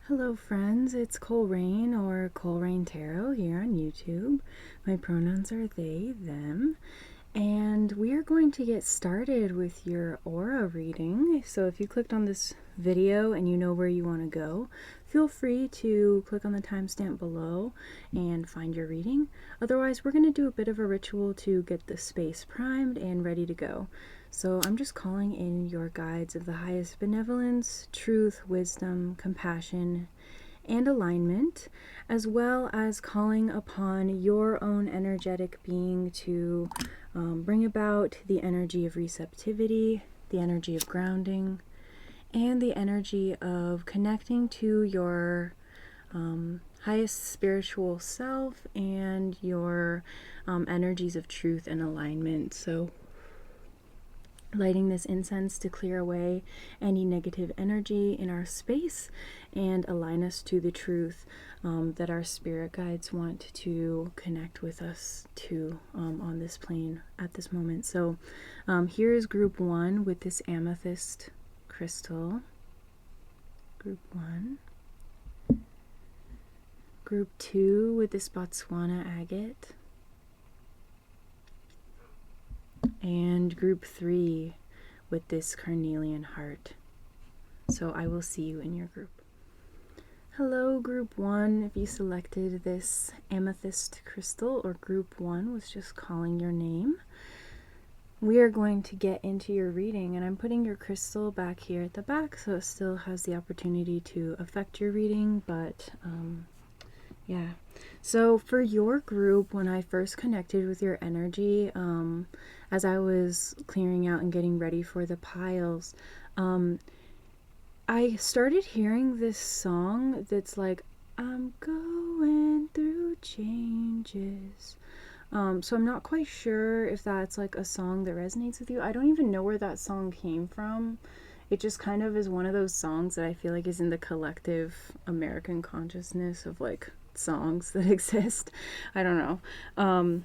Hello friends, it's Collrane or Collrane Tarot here on YouTube. My pronouns are they, them, and we are going to get started with your aura reading. So if you clicked on this video and you know where you want to go, feel free to click on the timestamp below and find your reading. Otherwise, we're going to do a bit of a ritual to get the space primed and ready to go. So I'm just calling in your guides of the highest benevolence, truth, wisdom, compassion, and alignment, as well as calling upon your own energetic being to bring about the energy of receptivity, the energy of grounding, and the energy of connecting to your highest spiritual self and your energies of truth and alignment. So lighting this incense to clear away any negative energy in our space and align us to the truth that our spirit guides want to connect with us to on this plane at this moment. So here is group 1 with this amethyst crystal. Group 1. Group 2 with this Botswana agate. And group 3 with this carnelian heart. So I will see you in your group. Hello group 1, if you selected this amethyst crystal, or group 1 was just calling your name. We are going to get into your reading, and I'm putting your crystal back here at the back so it still has the opportunity to affect your reading, but yeah. So for your group, when I first connected with your energy, as I was clearing out and getting ready for the piles, I started hearing this song that's like, I'm going through changes. So I'm not quite sure if that's like a song that resonates with you. I don't even know where that song came from. It just kind of is one of those songs that I feel like is in the collective American consciousness of like songs that exist. I don't know.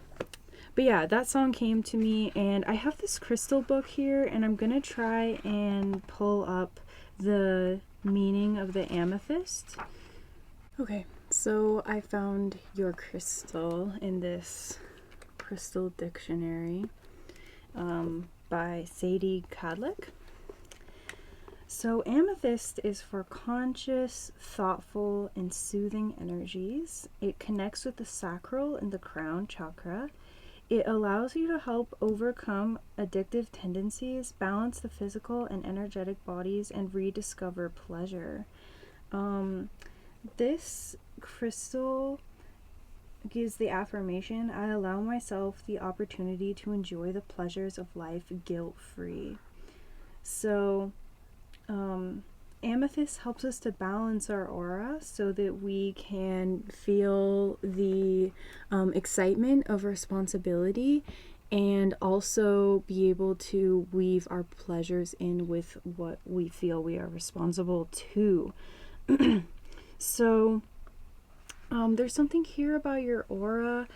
But yeah, that song came to me, and I have this crystal book here, and I'm gonna try and pull up the meaning of the amethyst. Okay, so I found your crystal in this crystal dictionary by Sadie Kadlik. So amethyst is for conscious, thoughtful, and soothing energies. It connects with the sacral and the crown chakra. It allows you to help overcome addictive tendencies, balance the physical and energetic bodies, and rediscover pleasure. This crystal gives the affirmation, I allow myself the opportunity to enjoy the pleasures of life guilt-free. So amethyst helps us to balance our aura so that we can feel the excitement of responsibility and also be able to weave our pleasures in with what we feel we are responsible to. So there's something here about your aura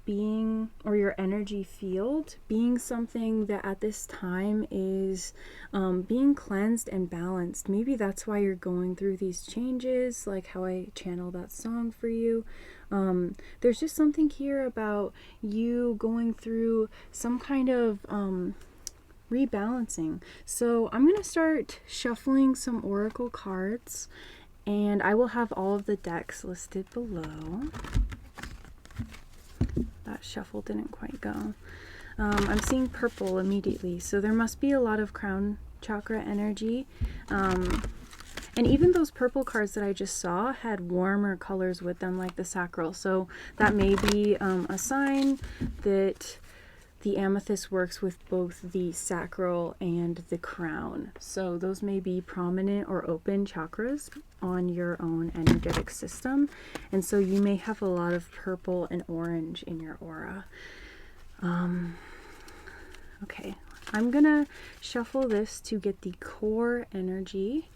being, or your energy field being something that at this time is being cleansed and balanced. Maybe that's why you're going through these changes, like how I channel that song for you. There's just something here about you going through some kind of rebalancing. So I'm going to start shuffling some oracle cards, and I will have all of the decks listed below. That shuffle didn't quite go. I'm seeing purple immediately, so there must be a lot of crown chakra energy. And even those purple cards that I just saw had warmer colors with them, like the sacral. So that may be a sign that the amethyst works with both the sacral and the crown. So those may be prominent or open chakras on your own energetic system. And so you may have a lot of purple and orange in your aura. Okay, I'm gonna shuffle this to get the core energy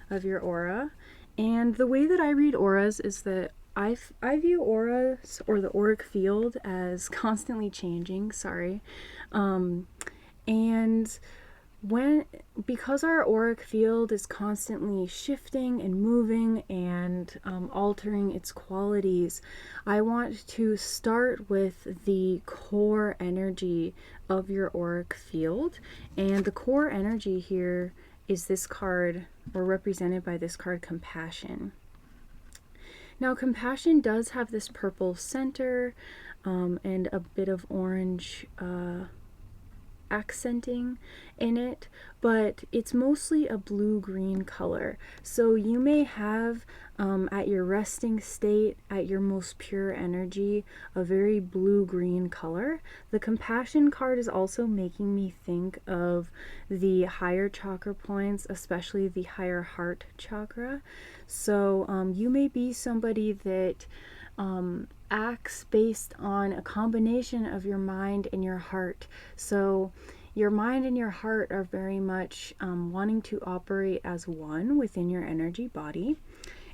of your aura. And the way that I read auras is that I view auras, or the auric field, as constantly changing, and because our auric field is constantly shifting and moving and altering its qualities, I want to start with the core energy of your auric field. And the core energy here is this card, or represented by this card, Compassion. Now, Compassion does have this purple center and a bit of orange accenting in it, but it's mostly a blue-green color. So you may have at your resting state, at your most pure energy, a very blue-green color. The Compassion card is also making me think of the higher chakra points, especially the higher heart chakra. So you may be somebody that acts based on a combination of your mind and your heart. So your mind and your heart are very much wanting to operate as one within your energy body.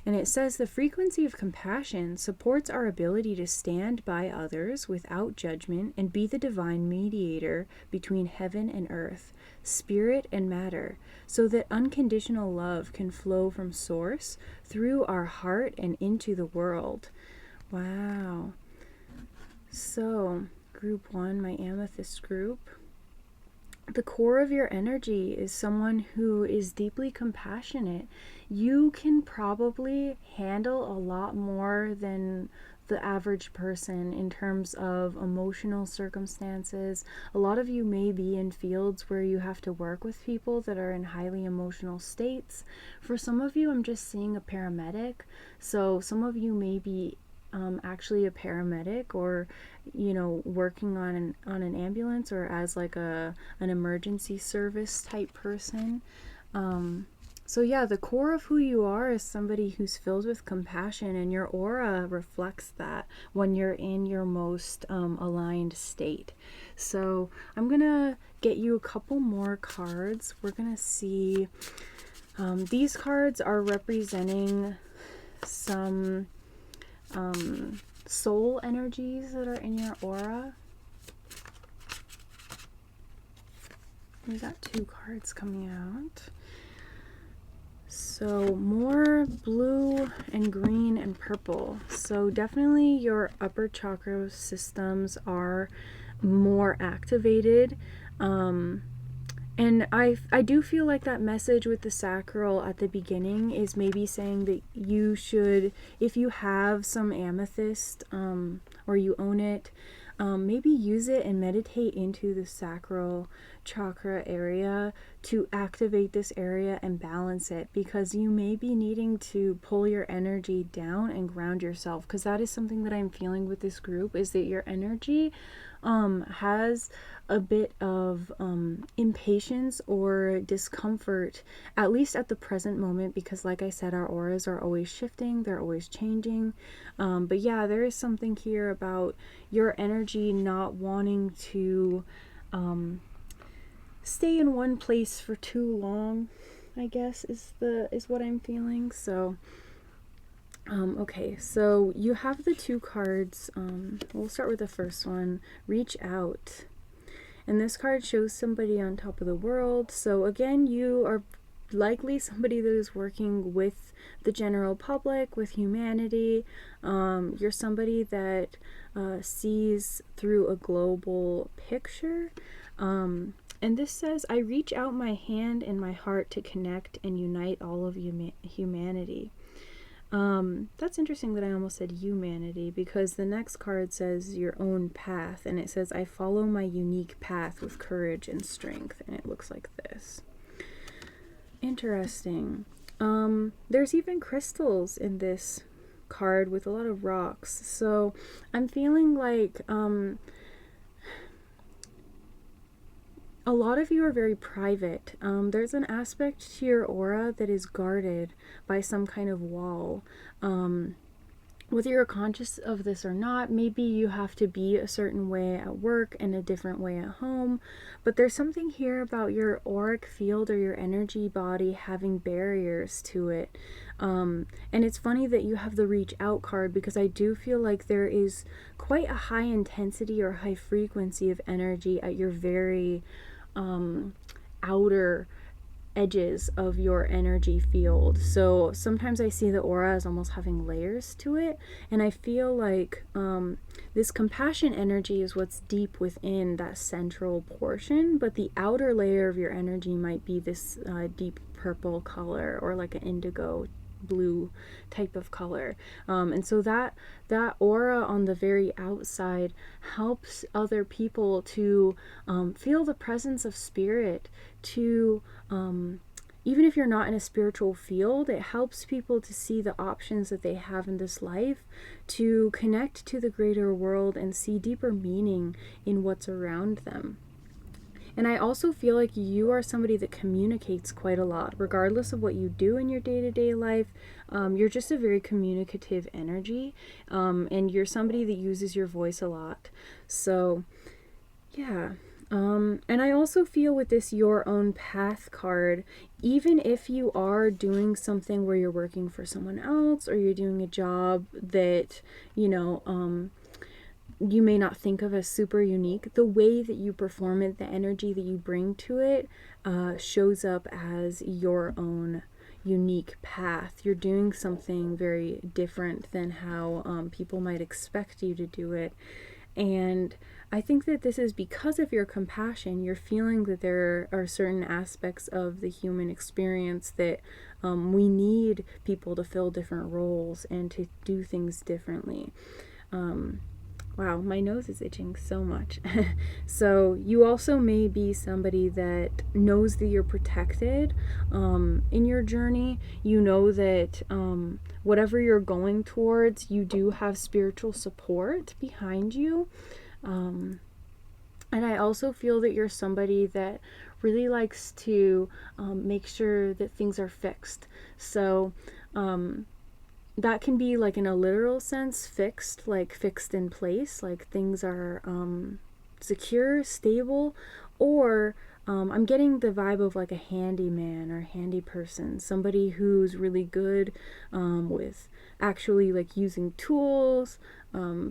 And it says the frequency of compassion supports our ability to stand by others without judgment and be the divine mediator between heaven and earth, spirit and matter, so that unconditional love can flow from source through our heart and into the world. Wow. So, group 1, my amethyst group. The core of your energy is someone who is deeply compassionate. You can probably handle a lot more than the average person in terms of emotional circumstances. A lot of you may be in fields where you have to work with people that are in highly emotional states. For some of you, I'm just seeing a paramedic. So some of you may be actually a paramedic, or working on an ambulance, or as like an emergency service type person. So yeah, the core of who you are is somebody who's filled with compassion, and your aura reflects that when you're in your most aligned state. So I'm gonna get you a couple more cards. We're gonna see, these cards are representing some soul energies that are in your aura. We got 2 cards coming out. So more blue and green and purple. So definitely your upper chakra systems are more activated. And I do feel like that message with the sacral at the beginning is maybe saying that you should, if you have some amethyst or you own it, maybe use it and meditate into the sacral chakra area to activate this area and balance it, because you may be needing to pull your energy down and ground yourself, because that is something that I'm feeling with this group, is that your energy has a bit of impatience or discomfort, at least at the present moment, because like I said, our auras are always shifting, they're always changing. But yeah, there is something here about your energy not wanting to stay in one place for too long, I guess is what I'm feeling. So okay, so you have the 2 cards. We'll start with the first one, Reach Out. And this card shows somebody on top of the world. So again, you are likely somebody that is working with the general public, with humanity. You're somebody that sees through a global picture. And this says, I reach out my hand and my heart to connect and unite all of humanity. That's interesting that I almost said humanity, because the next card says your own path, and it says, I follow my unique path with courage and strength, and it looks like this. Interesting. There's even crystals in this card with a lot of rocks. So I'm feeling like a lot of you are very private. There's an aspect to your aura that is guarded by some kind of wall. Whether you're conscious of this or not, maybe you have to be a certain way at work and a different way at home. But there's something here about your auric field or your energy body having barriers to it. And it's funny that you have the Reach Out card, because I do feel like there is quite a high intensity or high frequency of energy at your very outer edges of your energy field. So sometimes I see the aura as almost having layers to it, and I feel like this compassion energy is what's deep within that central portion, but the outer layer of your energy might be this deep purple color, or like an indigo blue type of color, and so that aura on the very outside helps other people to feel the presence of spirit, to even if you're not in a spiritual field, it helps people to see the options that they have in this life, to connect to the greater world and see deeper meaning in what's around them. And I also feel like you are somebody that communicates quite a lot, regardless of what you do in your day-to-day life. You're just a very communicative energy, and you're somebody that uses your voice a lot. So, yeah. And I also feel with this Your Own Path card, even if you are doing something where you're working for someone else, or you're doing a job that, you may not think of as super unique, the way that you perform it, the energy that you bring to it, shows up as your own unique path. You're doing something very different than how people might expect you to do it. And I think that this is because of your compassion. You're feeling that there are certain aspects of the human experience that we need people to fill different roles and to do things differently. Wow, my nose is itching so much. So you also may be somebody that knows that you're protected in your journey. You know that whatever you're going towards, you do have spiritual support behind you. And I also feel that you're somebody that really likes to make sure that things are fixed. So that can be like in a literal sense, fixed, like fixed in place, like things are secure, stable, or I'm getting the vibe of like a handyman or handy person, somebody who's really good with actually like using tools,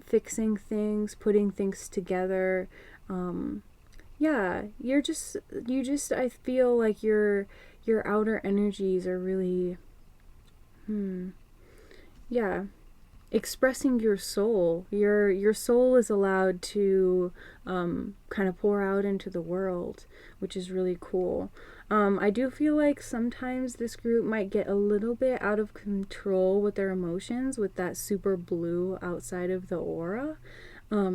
fixing things, putting things together. Yeah, you just, I feel like your outer energies are really, yeah, expressing your soul. Your soul is allowed to kind of pour out into the world, which is really cool. I do feel like sometimes this group might get a little bit out of control with their emotions, with that super blue outside of the aura.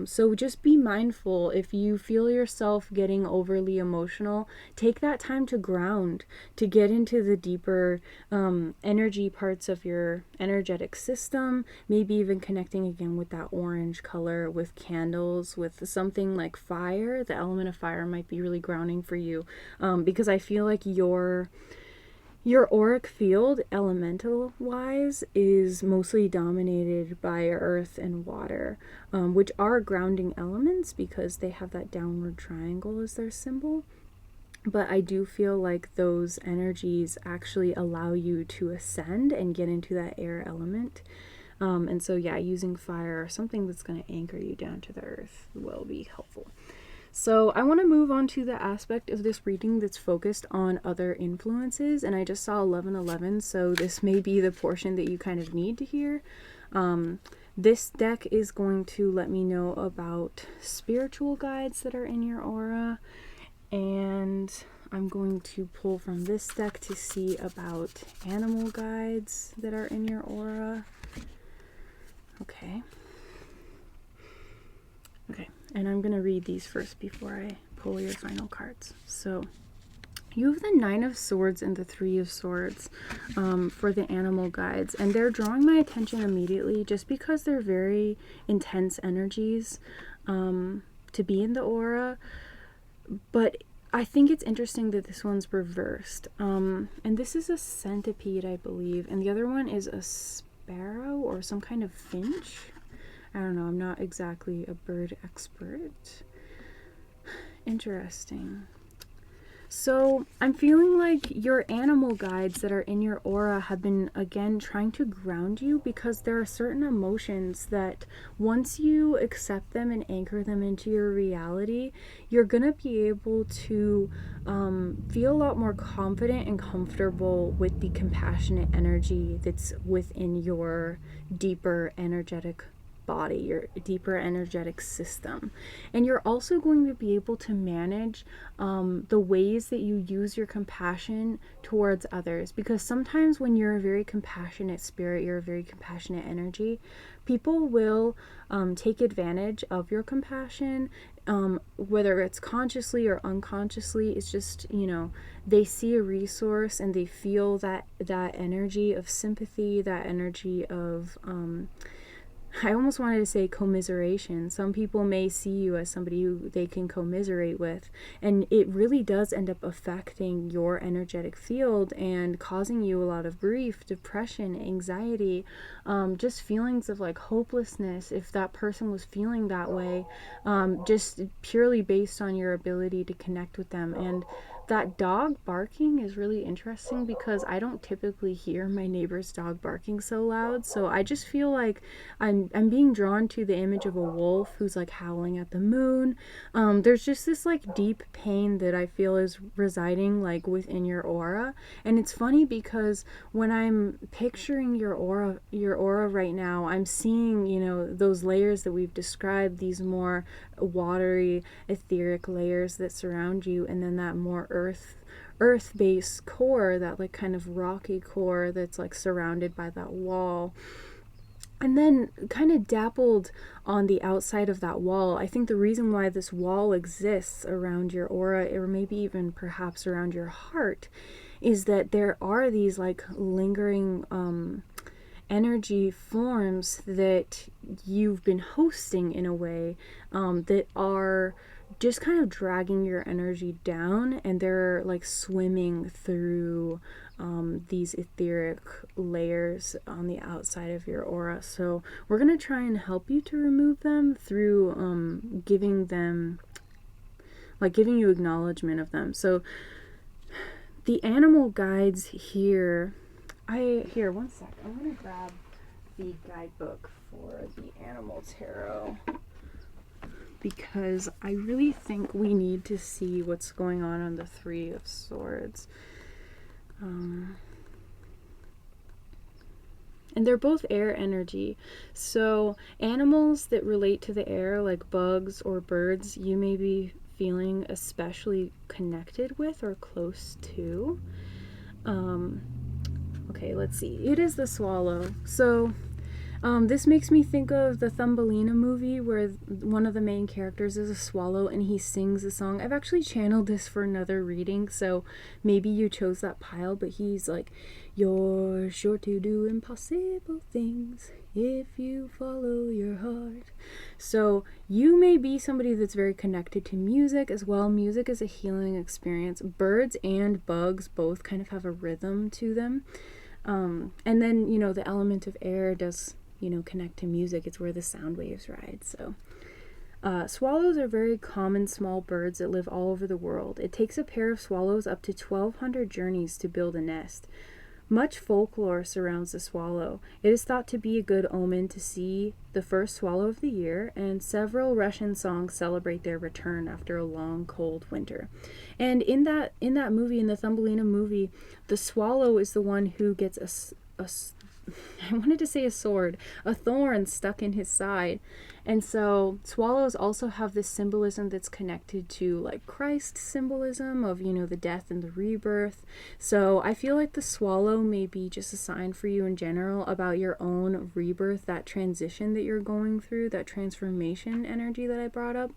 So just be mindful if you feel yourself getting overly emotional. Take that time to ground, to get into the deeper energy parts of your energetic system, maybe even connecting again with that orange color, with candles, with something like fire. The element of fire might be really grounding for you, because I feel like your auric field, elemental wise, is mostly dominated by earth and water, which are grounding elements because they have that downward triangle as their symbol. But I do feel like those energies actually allow you to ascend and get into that air element. And so, yeah, using fire or something that's going to anchor you down to the earth will be helpful. So I want to move on to the aspect of this reading that's focused on other influences, and I just saw 1111, so this may be the portion that you kind of need to hear. This deck is going to let me know about spiritual guides that are in your aura, and I'm going to pull from this deck to see about animal guides that are in your aura. Okay, and I'm going to read these first before I pull your final cards. So you have the Nine of Swords and the Three of Swords for the animal guides, and they're drawing my attention immediately just because they're very intense energies to be in the aura. But I think it's interesting that this one's reversed. And this is a centipede, I believe, and the other one is a sparrow or some kind of finch. I don't know, I'm not exactly a bird expert. Interesting. So I'm feeling like your animal guides that are in your aura have been, again, trying to ground you, because there are certain emotions that once you accept them and anchor them into your reality, you're going to be able to feel a lot more confident and comfortable with the compassionate energy that's within your deeper energetic body, your deeper energetic system. And you're also going to be able to manage the ways that you use your compassion towards others, because sometimes when you're a very compassionate spirit, you're a very compassionate energy, people will take advantage of your compassion, whether it's consciously or unconsciously. It's just, they see a resource and they feel that energy of sympathy, that energy of I almost wanted to say commiseration. Some people may see you as somebody who they can commiserate with, and it really does end up affecting your energetic field and causing you a lot of grief, depression, anxiety, just feelings of like hopelessness if that person was feeling that way, just purely based on your ability to connect with them. And that dog barking is really interesting, because I don't typically hear my neighbor's dog barking so loud. So I just feel like I'm being drawn to the image of a wolf who's like howling at the moon. There's just this like deep pain that I feel is residing like within your aura. And it's funny because when I'm picturing your aura right now, I'm seeing, those layers that we've described, these more watery, etheric layers that surround you, and then that more earth-based core, that like kind of rocky core that's like surrounded by that wall. And then kind of dappled on the outside of that wall, I think the reason why this wall exists around your aura, or maybe even perhaps around your heart, is that there are these like lingering energy forms that you've been hosting in a way, that are just kind of dragging your energy down, and they're like swimming through these etheric layers on the outside of your aura. So we're going to try and help you to remove them through giving you acknowledgement of them. So the animal guides here, here, one sec. I'm going to grab the guidebook for the animal tarot, because I really think we need to see what's going on the Three of Swords. And they're both air energy. So animals that relate to the air, like bugs or birds, you may be feeling especially connected with or close to. Okay, let's see. It is the swallow. So this makes me think of the Thumbelina movie, where one of the main characters is a swallow and he sings a song. I've actually channeled this for another reading, so maybe you chose that pile, but he's like, "You're sure to do impossible things if you follow your heart." So you may be somebody that's very connected to music as well. Music is a healing experience. Birds and bugs both kind of have a rhythm to them. And then, the element of air does, connect to music. It's where the sound waves ride. So swallows are very common small birds that live all over the world. It takes a pair of swallows up to 1,200 journeys to build a nest. Much folklore surrounds the swallow. It is thought to be a good omen to see the first swallow of the year, and several Russian songs celebrate their return after a long, cold winter. And in that movie, in the Thumbelina movie, the swallow is the one who gets I wanted to say a sword, a thorn stuck in his side. And so swallows also have this symbolism that's connected to like Christ symbolism of, the death and the rebirth. So I feel like the swallow may be just a sign for you in general about your own rebirth, that transition that you're going through, that transformation energy that I brought up.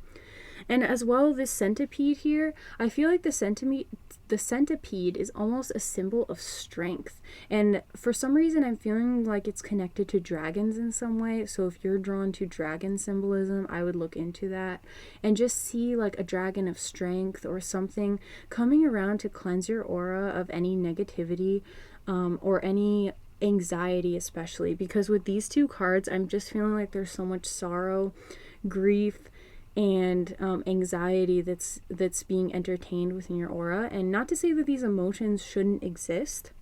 And as well, this centipede here, I feel like the centipede is almost a symbol of strength. And for some reason, I'm feeling like it's connected to dragons in some way. So if you're drawn to dragon symbolism, I would look into that and just see like a dragon of strength or something coming around to cleanse your aura of any negativity, or any anxiety, especially because with these two cards, I'm just feeling like there's so much sorrow, grief, and anxiety that's being entertained within your aura. And not to say that these emotions shouldn't exist,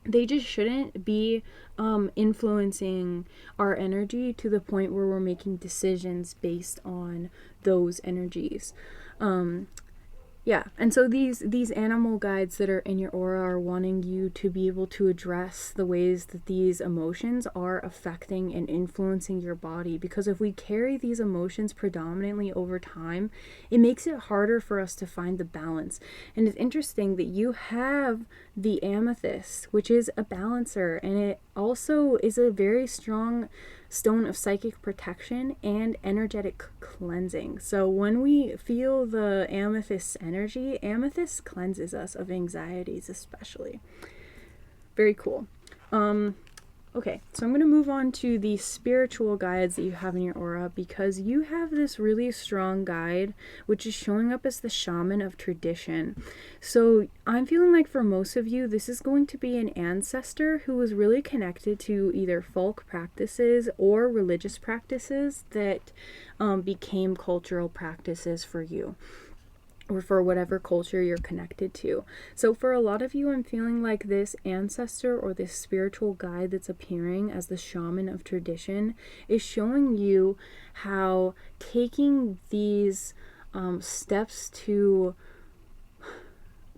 they just shouldn't be influencing our energy to the point where we're making decisions based on those energies. Yeah, and so these animal guides that are in your aura are wanting you to be able to address the ways that these emotions are affecting and influencing your body. Because if we carry these emotions predominantly over time, it makes it harder for us to find the balance. And it's interesting that you have the amethyst, which is a balancer, and it also is a very strong stone of psychic protection and energetic cleansing. So when we feel the amethyst energy, amethyst cleanses us of anxieties especially. Very cool. Okay, so I'm going to move on to the spiritual guides that you have in your aura, because you have this really strong guide which is showing up as the shaman of tradition. So I'm feeling like for most of you, this is going to be an ancestor who was really connected to either folk practices or religious practices that became cultural practices for you, or for whatever culture you're connected to. So for a lot of you, I'm feeling like this ancestor or this spiritual guide that's appearing as the shaman of tradition is showing you how taking these steps to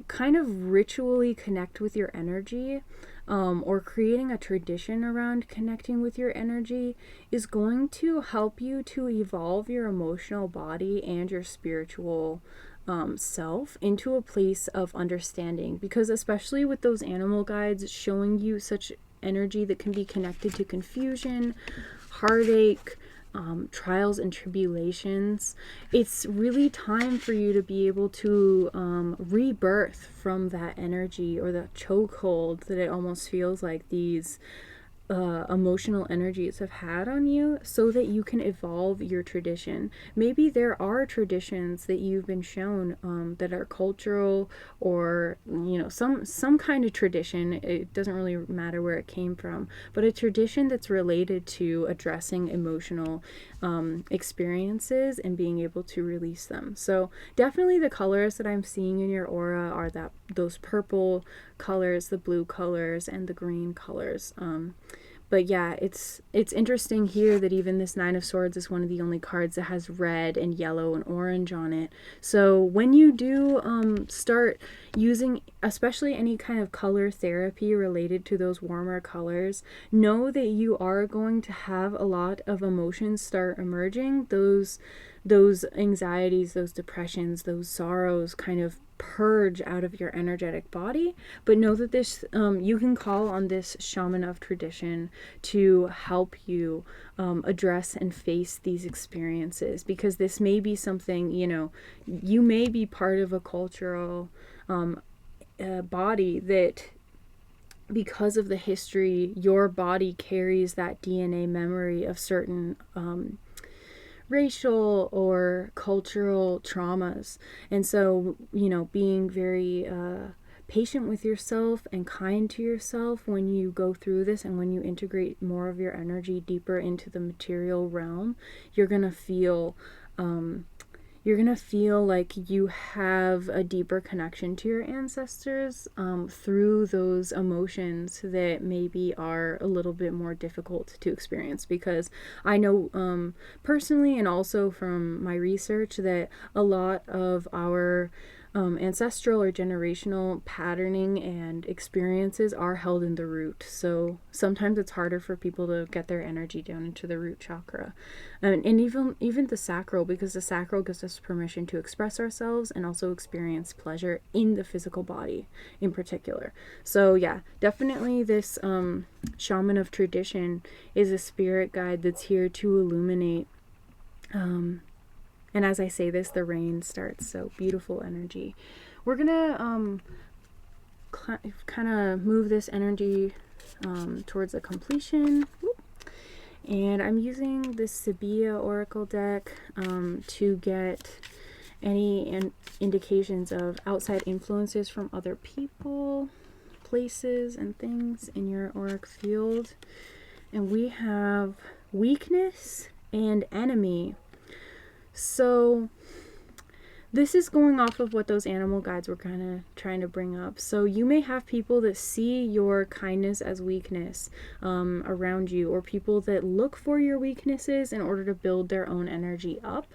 kind of ritually connect with your energy, or creating a tradition around connecting with your energy, is going to help you to evolve your emotional body and your spiritual self into a place of understanding. Because especially with those animal guides showing you such energy that can be connected to confusion, heartache, trials and tribulations, it's really time for you to be able to rebirth from that energy, or the chokehold that it almost feels like these emotional energies have had on you, so that you can evolve your tradition. Maybe there are traditions that you've been shown that are cultural, or some kind of tradition. It doesn't really matter where it came from, but a tradition that's related to addressing emotional experiences and being able to release them. So definitely the colors that I'm seeing in your aura are those purple colors, the blue colors, and the green colors. But yeah, it's interesting here that even this Nine of Swords is one of the only cards that has red and yellow and orange on it. So when you do start using especially any kind of color therapy related to those warmer colors, know that you are going to have a lot of emotions start emerging. Those anxieties, those depressions, those sorrows kind of purge out of your energetic body. But know that this you can call on this shaman of tradition to help you address and face these experiences, because this may be something, you may be part of a cultural body that, because of the history, your body carries that DNA memory of certain racial or cultural traumas. And so, being very patient with yourself and kind to yourself when you go through this, and when you integrate more of your energy deeper into the material realm, you're gonna feel like you have a deeper connection to your ancestors through those emotions that maybe are a little bit more difficult to experience. Because I know personally, and also from my research, that a lot of our ancestral or generational patterning and experiences are held in the root. So sometimes it's harder for people to get their energy down into the root chakra, and even the sacral, because the sacral gives us permission to express ourselves and also experience pleasure in the physical body in particular. So yeah, definitely this shaman of tradition is a spirit guide that's here to illuminate. And as I say this, the rain starts, so beautiful energy. We're gonna kind of move this energy towards a completion. And I'm using this Sabille Oracle deck to get any indications of outside influences from other people, places, and things in your auric field. And we have weakness and enemy. So this is going off of what those animal guides were kind of trying to bring up. So you may have people that see your kindness as weakness around you, or people that look for your weaknesses in order to build their own energy up.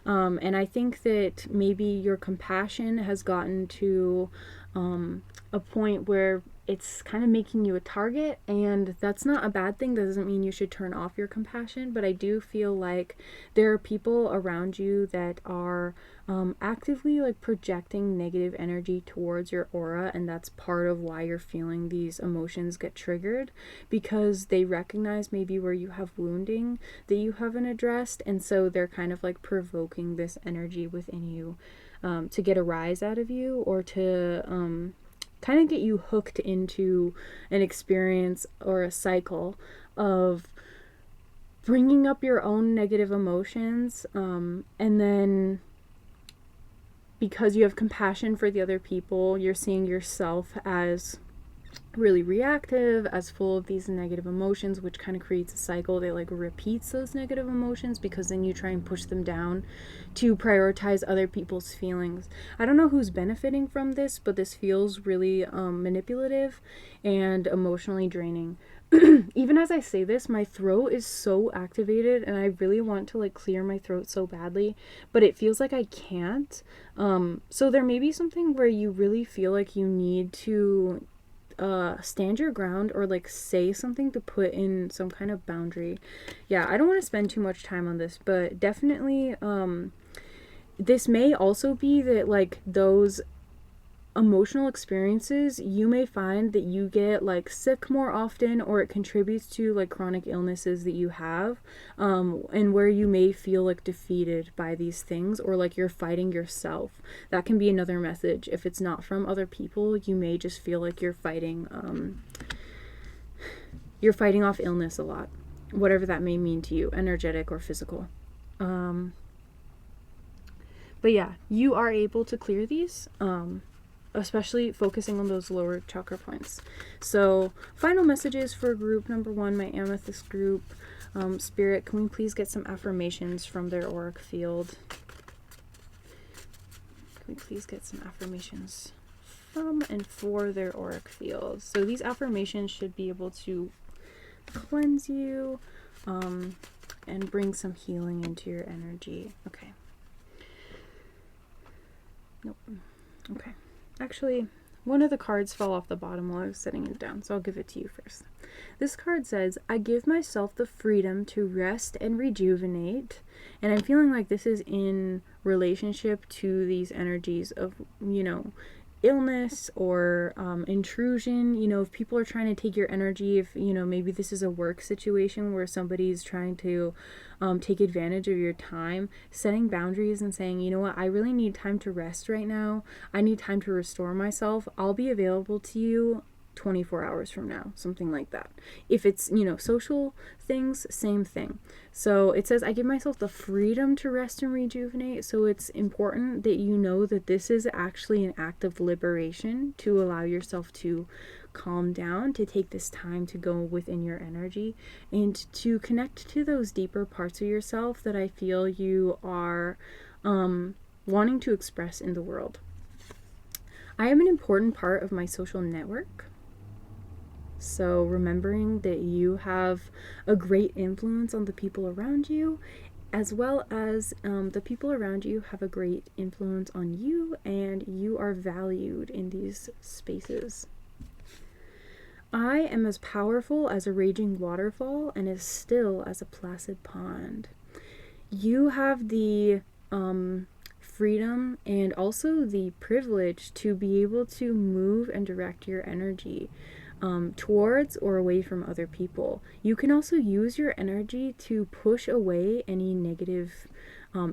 And I think that maybe your compassion has gotten to a point where it's kind of making you a target, and that's not a bad thing. That doesn't mean you should turn off your compassion, but I do feel like there are people around you that are actively like projecting negative energy towards your aura, and that's part of why you're feeling these emotions get triggered, because they recognize maybe where you have wounding that you haven't addressed, and so they're kind of like provoking this energy within you to get a rise out of you, or to kind of get you hooked into an experience or a cycle of bringing up your own negative emotions, and then because you have compassion for the other people, you're seeing yourself as really reactive, as full of these negative emotions, which kind of creates a cycle that like repeats those negative emotions, because then you try and push them down to prioritize other people's feelings. I don't know who's benefiting from this, but this feels really manipulative and emotionally draining. Even as I say this, my throat is so activated, and I really want to like clear my throat so badly, but it feels like I can't. So there may be something where you really feel like you need to stand your ground, or like say something to put in some kind of boundary. Yeah, I don't want to spend too much time on this, but definitely this may also be that like those emotional experiences, you may find that you get like sick more often, or it contributes to like chronic illnesses that you have, and where you may feel like defeated by these things, or like you're fighting yourself. That can be another message. If it's not from other people, you may just feel like you're fighting off illness a lot, whatever that may mean to you, energetic or physical. But yeah, you are able to clear these, especially focusing on those lower chakra points. So final messages for group number 1, my amethyst group. Spirit, can we please get some affirmations from their auric field? Can we please get some affirmations from and for their auric field? So these affirmations should be able to cleanse you and bring some healing into your energy. Okay. Nope. Okay. Actually, one of the cards fell off the bottom while I was setting it down, so I'll give it to you first. This card says, I give myself the freedom to rest and rejuvenate. And I'm feeling like this is in relationship to these energies of, illness or intrusion. If people are trying to take your energy, if maybe this is a work situation where somebody's trying to take advantage of your time, setting boundaries and saying, you know what, I really need time to rest right now, I need time to restore myself, I'll be available to you 24 hours from now, something like that. If it's, social things, same thing. So it says, I give myself the freedom to rest and rejuvenate. So it's important that you know that this is actually an act of liberation, to allow yourself to calm down, to take this time to go within your energy and to connect to those deeper parts of yourself that I feel you are wanting to express in the world. I am an important part of my social network. So remembering that you have a great influence on the people around you, as well as the people around you have a great influence on you, and you are valued in these spaces. I am as powerful as a raging waterfall and as still as a placid pond. You have the freedom and also the privilege to be able to move and direct your energy towards or away from other people. You can also use your energy to push away any negative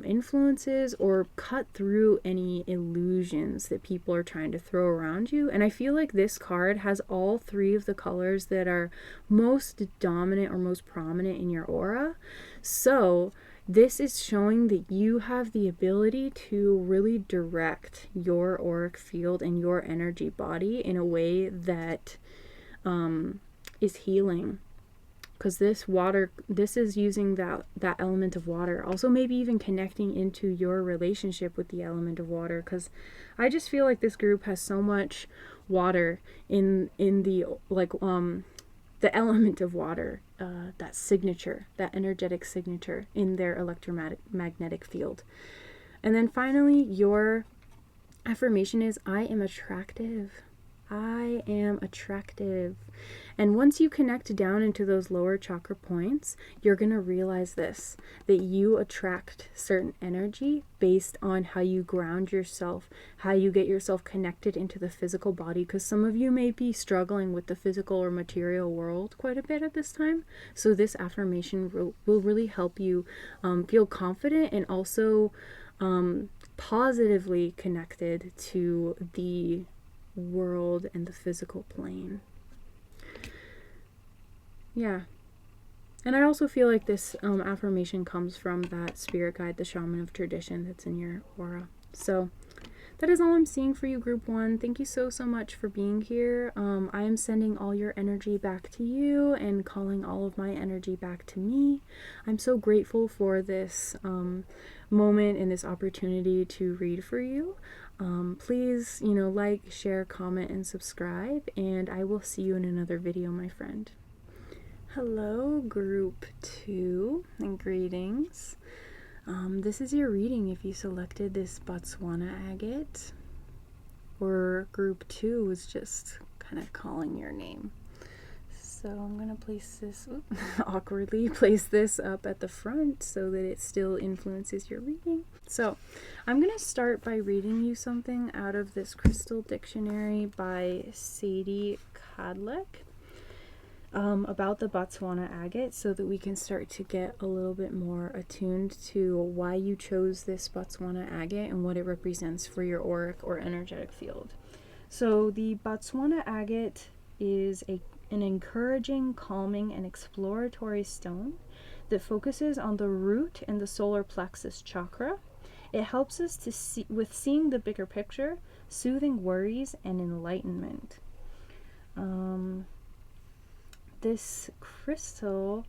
influences, or cut through any illusions that people are trying to throw around you. And I feel like this card has all 3 of the colors that are most dominant or most prominent in your aura. So this is showing that you have the ability to really direct your auric field and your energy body in a way that is healing because this is using that element of water. Also maybe even connecting into your relationship with the element of water, because I just feel like this group has so much water in the the element of water, that signature, that energetic signature in their electromagnetic field. And then finally, your affirmation is, I am attractive. I am attractive. And once you connect down into those lower chakra points, you're going to realize this, that you attract certain energy based on how you ground yourself, how you get yourself connected into the physical body, because some of you may be struggling with the physical or material world quite a bit at this time. So this affirmation will really help you feel confident and also positively connected to the world and the physical plane. Yeah. And I also feel like this affirmation comes from that spirit guide, the Shaman of tradition, that's in your aura. So that is all I'm seeing for you, group 1. Thank you so much for being here. I am sending all your energy back to you and calling all of my energy back to me. I'm so grateful for this moment and this opportunity to read for you. Please, like, share, comment, and subscribe, and I will see you in another video, my friend. Hello, group 2, and greetings. This is your reading if you selected this Botswana agate, or group 2 was just kind of calling your name. So I'm going to place this, awkwardly place this up at the front so that it still influences your reading. So I'm going to start by reading you something out of this Crystal Dictionary by Sadie Kadlec about the Botswana agate, so that we can start to get a little bit more attuned to why you chose this Botswana agate and what it represents for your auric or energetic field. So the Botswana agate is an encouraging, calming, and exploratory stone that focuses on the root and the solar plexus chakra. It helps us to see with seeing the bigger picture, soothing worries, and enlightenment. This crystal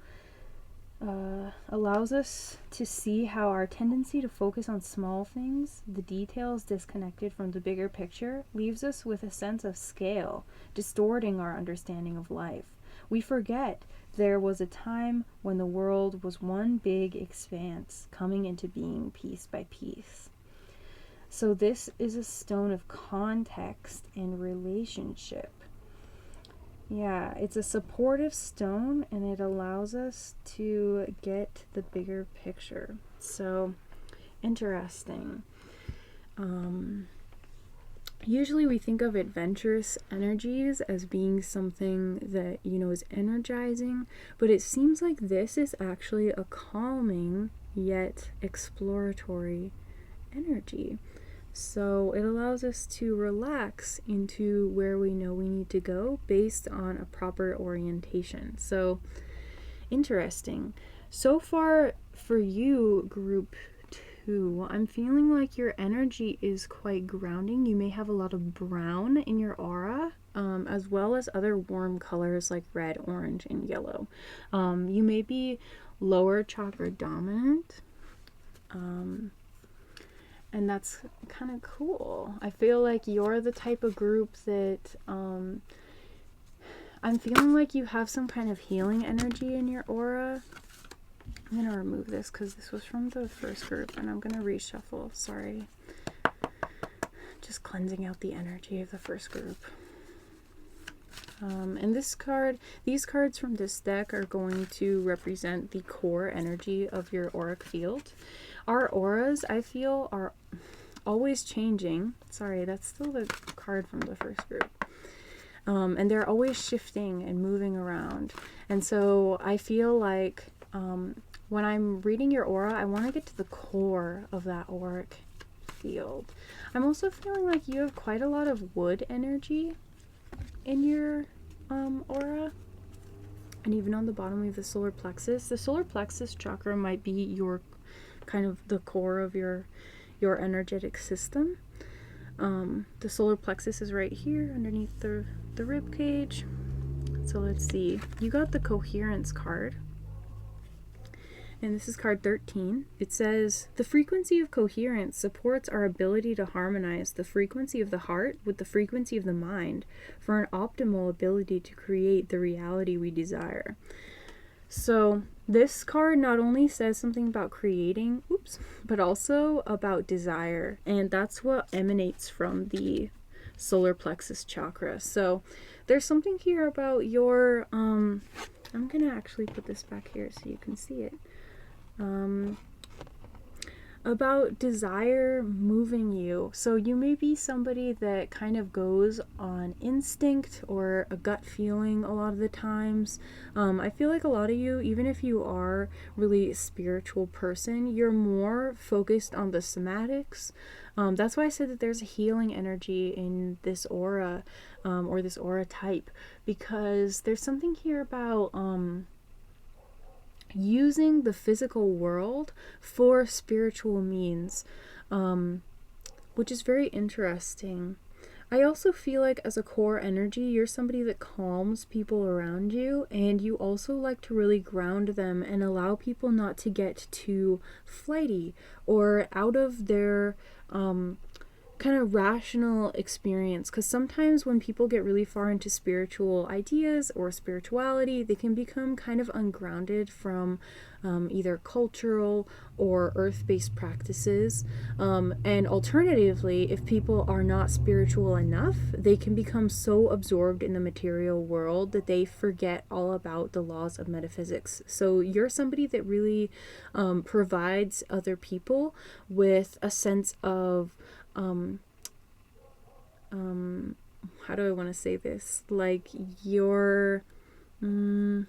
allows us to see how our tendency to focus on small things, the details disconnected from the bigger picture, leaves us with a sense of scale, distorting our understanding of life. We forget there was a time when the world was one big expanse, coming into being piece by piece. So this is a stone of context and relationship. Yeah, it's a supportive stone, and it allows us to get the bigger picture. So, interesting. Usually we think of adventurous energies as being something that, is energizing, but it seems like this is actually a calming yet exploratory energy. So it allows us to relax into where we know we need to go based on a proper orientation. So interesting. So far for you, group 2, I'm feeling like your energy is quite grounding. You may have a lot of brown in your aura, as well as other warm colors like red, orange, and yellow. You may be lower chakra dominant. And that's kind of cool. I feel like you're the type of group that I'm feeling like you have some kind of healing energy in your aura. I'm going to remove this because this was from the first group, and I'm going to reshuffle. Sorry. Just cleansing out the energy of the first group. And these cards from this deck are going to represent the core energy of your auric field. Our auras, I feel, are always changing. Sorry, that's still the card from the first group. And they're always shifting and moving around. And so I feel like when I'm reading your aura, I want to get to the core of that auric field. I'm also feeling like you have quite a lot of wood energy in your aura. And even on the bottom we have the solar plexus. The solar plexus chakra might be your kind of the core of your energetic system. The solar plexus is right here underneath the rib cage. So let's see. You got the coherence card. And this is card 13. It says, the frequency of coherence supports our ability to harmonize the frequency of the heart with the frequency of the mind for an optimal ability to create the reality we desire. So this card not only says something about creating, but also about desire. And that's what emanates from the solar plexus chakra. So there's something here about your, I'm going to actually put this back here so you can see it. About desire moving you. So you may be somebody that kind of goes on instinct or a gut feeling a lot of the times. I feel like a lot of you, even if you are really a spiritual person, you're more focused on the somatics. That's why I said that there's a healing energy in this aura, or this aura type, because there's something here about using the physical world for spiritual means, which is very interesting. I also feel like as a core energy, you're somebody that calms people around you, and you also like to really ground them and allow people not to get too flighty or out of their kind of rational experience, because sometimes when people get really far into spiritual ideas or spirituality, they can become kind of ungrounded from either cultural or earth-based practices, and alternatively, if people are not spiritual enough, they can become so absorbed in the material world that they forget all about the laws of metaphysics. So you're somebody that really provides other people with a sense of how do I want to say this? Like your a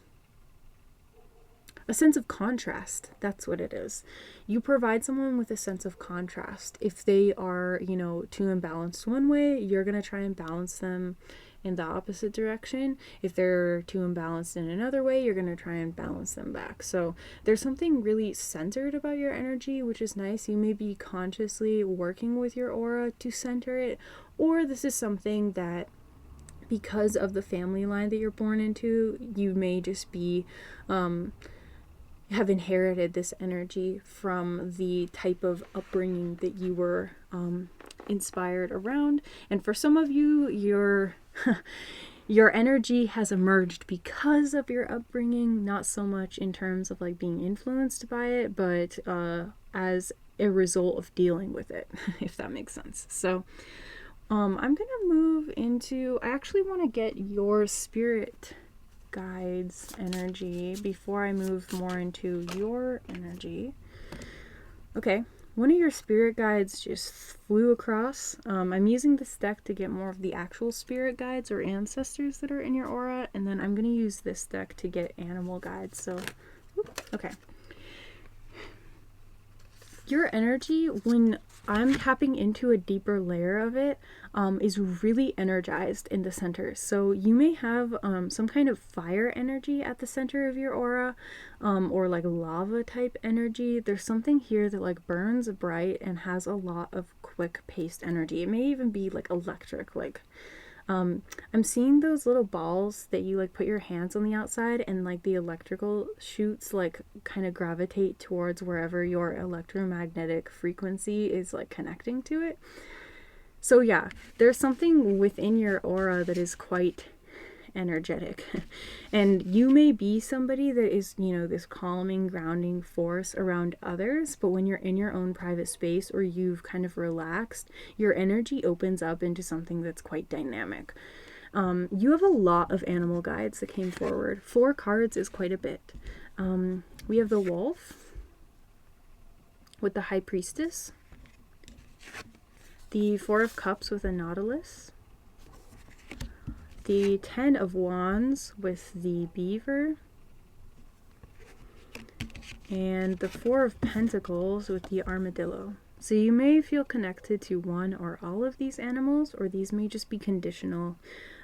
sense of contrast. That's what it is. You provide someone with a sense of contrast. If they are, too imbalanced one way, you're going to try and balance them in the opposite direction. If they're too imbalanced in another way, you're going to try and balance them back. So there's something really centered about your energy, which is nice. You may be consciously working with your aura to center it, or this is something that, because of the family line that you're born into, you may just be have inherited this energy from the type of upbringing that you were inspired around. And for some of you, your energy has emerged because of your upbringing, not so much in terms of like being influenced by it, but as a result of dealing with it, if that makes sense. So I'm gonna move into, I actually want to get your spirit guides energy before I move more into your energy. Okay, one of your spirit guides just flew across. I'm using this deck to get more of the actual spirit guides or ancestors that are in your aura, and then I'm going to use this deck to get animal guides. So, okay. Your energy, when I'm tapping into a deeper layer of it, is really energized in the center. So you may have some kind of fire energy at the center of your aura, or like lava type energy. There's something here that like burns bright and has a lot of quick paced energy. It may even be like electric, like I'm seeing those little balls that you like put your hands on the outside, and like the electrical shoots like kind of gravitate towards wherever your electromagnetic frequency is like connecting to it. So yeah, there's something within your aura that is quite energetic. And you may be somebody that is, this calming, grounding force around others, but when you're in your own private space or you've kind of relaxed, your energy opens up into something that's quite dynamic. You have a lot of animal guides that came forward. 4 cards is quite a bit. We have the wolf with the high priestess, the 4 of cups with a nautilus, the 10 of wands with the beaver, and the 4 of pentacles with the armadillo. So you may feel connected to one or all of these animals, or these may just be conditional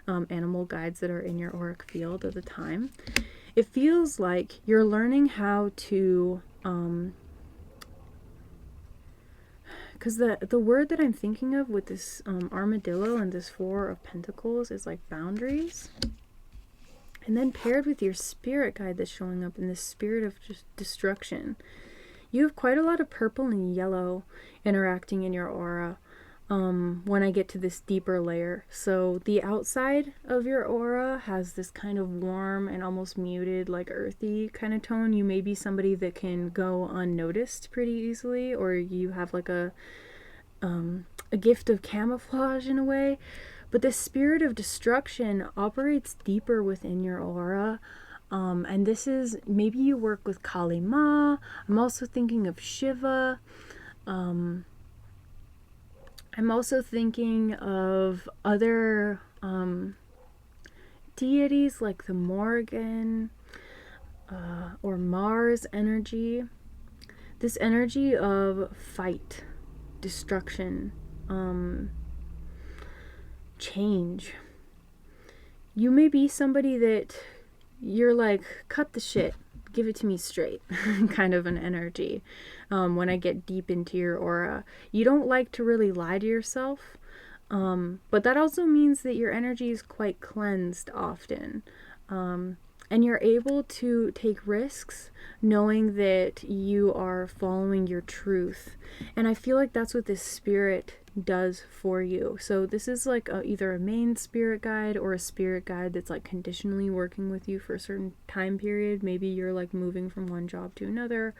animal guides that are in your auric field at the time. It feels like you're learning how to because the word that I'm thinking of with this armadillo and this 4 of pentacles is like boundaries. And then paired with your spirit guide that's showing up in the spirit of just destruction. You have quite a lot of purple and yellow interacting in your aura when I get to this deeper layer. So the outside of your aura has this kind of warm and almost muted, like earthy kind of tone. You may be somebody that can go unnoticed pretty easily, or you have like a gift of camouflage in a way. But the spirit of destruction operates deeper within your aura. And this is, maybe you work with Kali Ma. I'm also thinking of Shiva. I'm also thinking of other deities like the Morgan or Mars energy. This energy of fight, destruction, change. You may be somebody that you're like, cut the shit, give it to me straight, kind of an energy. When I get deep into your aura, you don't like to really lie to yourself, but that also means that your energy is quite cleansed often, and you're able to take risks knowing that you are following your truth. And I feel like that's what this spirit does for you. So this is like either a main spirit guide or a spirit guide that's like conditionally working with you for a certain time period. Maybe you're like moving from one job to another,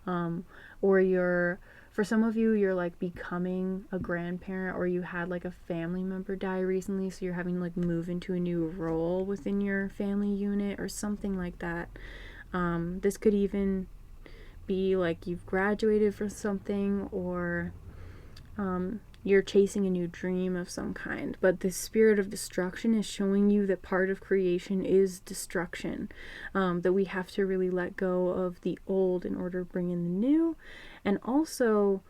or for some of you, you're like becoming a grandparent, or you had like a family member die recently, so you're having to like move into a new role within your family unit or something like that. This could even be like you've graduated from something, or you're chasing a new dream of some kind. But the spirit of destruction is showing you that part of creation is destruction, that we have to really let go of the old in order to bring in the new. And also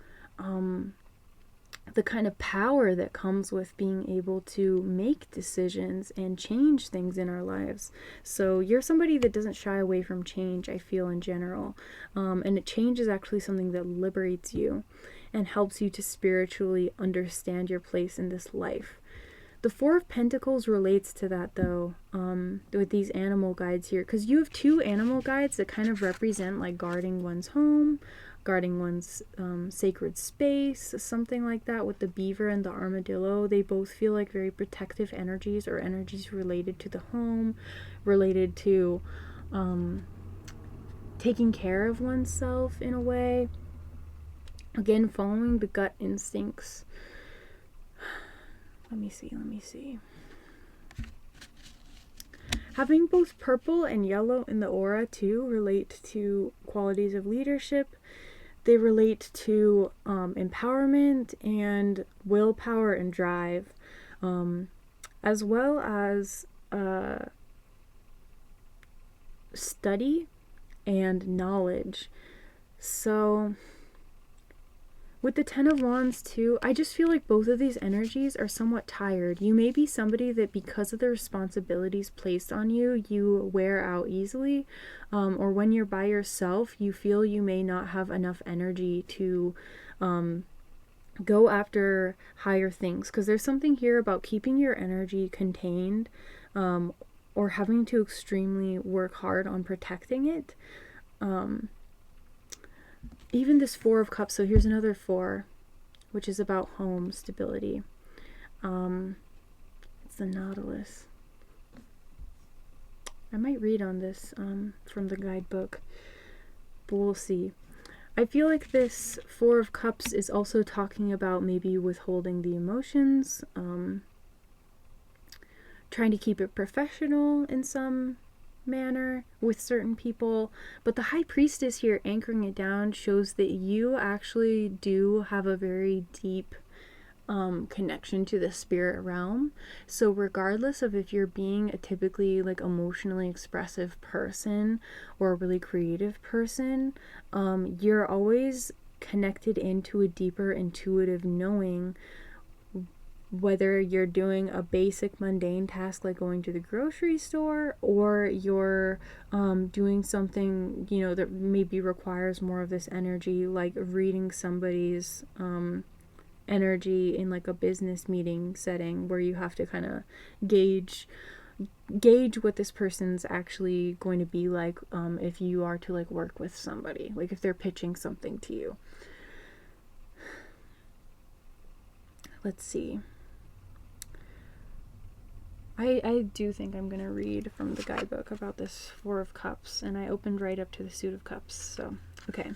the kind of power that comes with being able to make decisions and change things in our lives. So you're somebody that doesn't shy away from change, I feel, in general. And change is actually something that liberates you and helps you to spiritually understand your place in this life. The Four of Pentacles relates to that, though, with these animal guides here, because you have two animal guides that kind of represent like guarding one's home, guarding one's sacred space, something like that. With the beaver and the armadillo, they both feel like very protective energies, or energies related to the home, related to taking care of oneself in a way. Again, following the gut instincts. Let me see. Having both purple and yellow in the aura too relate to qualities of leadership. They relate to empowerment and willpower and drive, as well as study and knowledge. So with the Ten of Wands too, I just feel like both of these energies are somewhat tired. You may be somebody that, because of the responsibilities placed on you, you wear out easily, or when you're by yourself, you feel you may not have enough energy to go after higher things. Because there's something here about keeping your energy contained, or having to extremely work hard on protecting it. Even this Four of Cups, so here's another four, which is about home stability. It's the Nautilus. I might read on this from the guidebook, but we'll see. I feel like this Four of Cups is also talking about maybe withholding the emotions, trying to keep it professional in some manner with certain people. But the High Priestess here anchoring it down shows that you actually do have a very deep connection to the spirit realm. So regardless of if you're being a typically like emotionally expressive person or a really creative person, you're always connected into a deeper intuitive knowing, whether you're doing a basic mundane task like going to the grocery store, or you're doing something, you know, that maybe requires more of this energy, like reading somebody's energy in like a business meeting setting, where you have to kind of gauge, gauge what this person's actually going to be like if you are to like work with somebody, like if they're pitching something to you. Let's see. I do think I'm going to read from the guidebook about this Four of Cups, and I opened right up to the Suit of Cups, so, okay.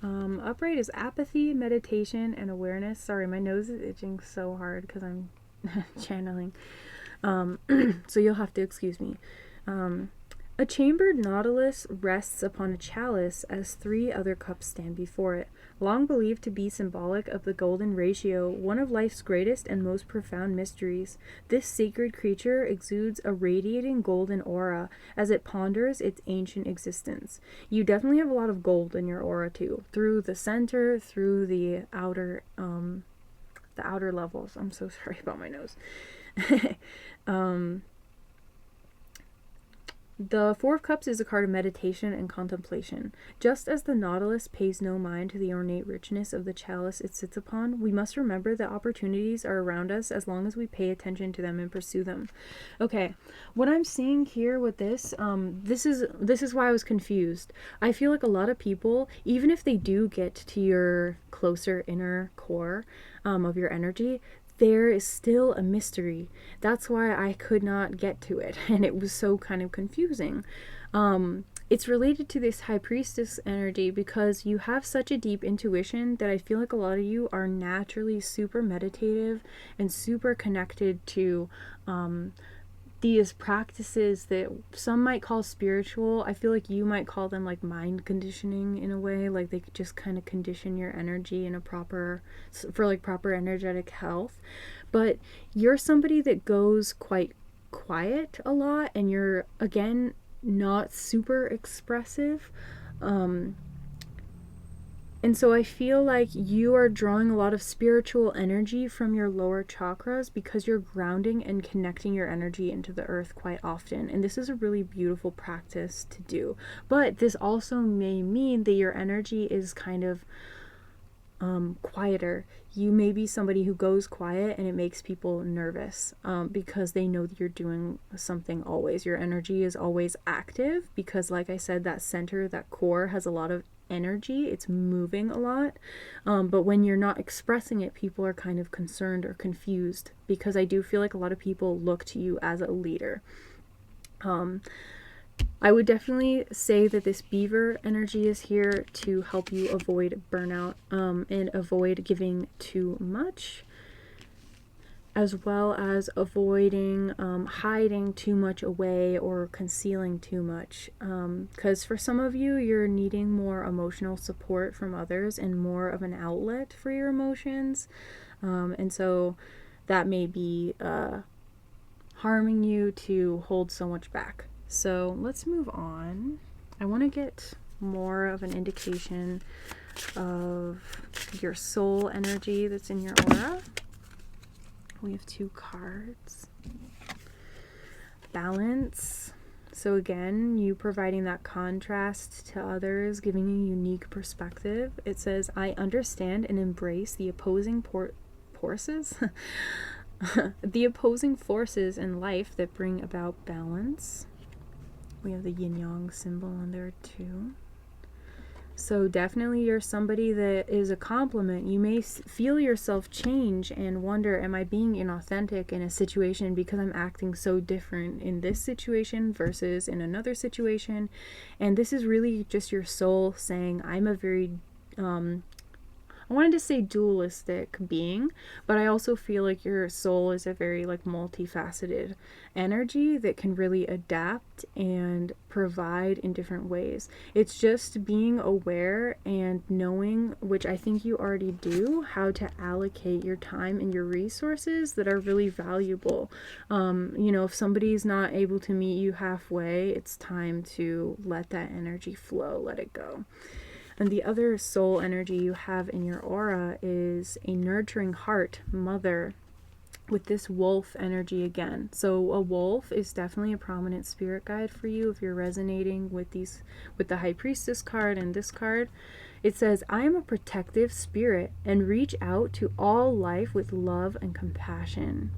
Upright is apathy, meditation, and awareness. Sorry, my nose is itching so hard because I'm channeling. So you'll have to excuse me. A chambered nautilus rests upon a chalice as 3 other cups stand before it, long believed to be symbolic of the golden ratio, one of life's greatest and most profound mysteries. This sacred creature exudes a radiating golden aura as it ponders its ancient existence. You definitely have a lot of gold in your aura too, through the center, through the outer levels. I'm so sorry about my nose. The Four of Cups is a card of meditation and contemplation. Just as the nautilus pays no mind to the ornate richness of the chalice it sits upon, we must remember that opportunities are around us as long as we pay attention to them and pursue them. Okay, what I'm seeing here with this, this is why I was confused. I feel like a lot of people, even if they do get to your closer inner core of your energy, there is still a mystery. That's why I could not get to it, and it was so kind of confusing. It's related to this High Priestess energy because you have such a deep intuition that I feel like a lot of you are naturally super meditative and super connected to these practices that some might call spiritual. I feel like you might call them like mind conditioning in a way, like they could just kind of condition your energy in a proper energetic health. But you're somebody that goes quite quiet a lot, and you're again not super expressive. And so I feel like you are drawing a lot of spiritual energy from your lower chakras because you're grounding and connecting your energy into the earth quite often. And this is a really beautiful practice to do. But this also may mean that your energy is kind of quieter. You may be somebody who goes quiet and it makes people nervous because they know that you're doing something always. Your energy is always active because, like I said, that center, that core has a lot of energy. It's moving a lot. But when you're not expressing it, people are kind of concerned or confused because I do feel like a lot of people look to you as a leader. I would definitely say that this beaver energy is here to help you avoid burnout and avoid giving too much, as well as avoiding hiding too much away or concealing too much. Because for some of you, you're needing more emotional support from others and more of an outlet for your emotions. And so that may be harming you to hold so much back. So let's move on. I want to get more of an indication of your soul energy that's in your aura. We have 2 cards. Balance. So again, you providing that contrast to others, giving a unique perspective. It says, I understand and embrace the opposing forces. The opposing forces in life that bring about balance. We have the yin-yang symbol on there too. So definitely you're somebody that is a compliment. You may feel yourself change and wonder, am I being inauthentic in a situation because I'm acting so different in this situation versus in another situation? And this is really just your soul saying, I'm a very I wanted to say dualistic being, but I also feel like your soul is a very like multifaceted energy that can really adapt and provide in different ways. It's just being aware and knowing, which I think you already do, how to allocate your time and your resources that are really valuable. If somebody's not able to meet you halfway, it's time to let that energy flow, let it go. And the other soul energy you have in your aura is a nurturing heart, mother, with this wolf energy again. So a wolf is definitely a prominent spirit guide for you if you're resonating with the High Priestess card and this card. It says, I am a protective spirit and reach out to all life with love and compassion.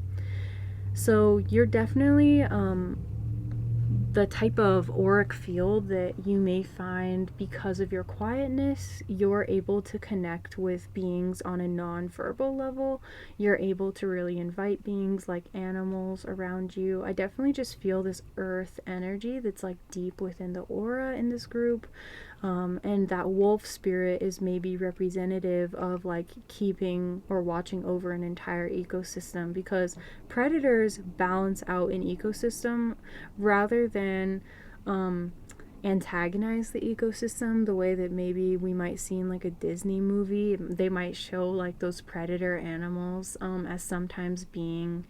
So you're definitely the type of auric field that you may find because of your quietness. You're able to connect with beings on a non-verbal level. You're able to really invite beings like animals around you. I definitely just feel this earth energy that's like deep within the aura in this group. And that wolf spirit is maybe representative of like keeping or watching over an entire ecosystem, because predators balance out an ecosystem rather than antagonize the ecosystem the way that maybe we might see in like a Disney movie. They might show like those predator animals as sometimes being,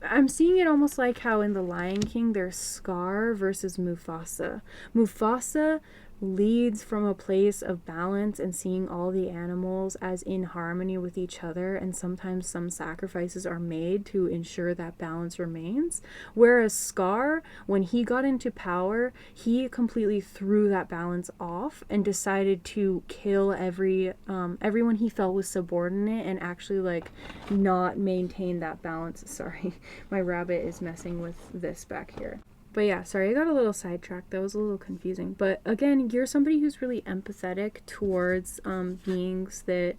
I'm seeing it almost like how in The Lion King there's Scar versus Mufasa. Mufasa leads from a place of balance and seeing all the animals as in harmony with each other, and sometimes some sacrifices are made to ensure that balance remains. Whereas Scar, when he got into power, he completely threw that balance off and decided to kill everyone he felt was subordinate and actually like not maintain that balance. Sorry, my rabbit is messing with this back here. But yeah, sorry, I got a little sidetracked. That was a little confusing. But again, you're somebody who's really empathetic towards beings that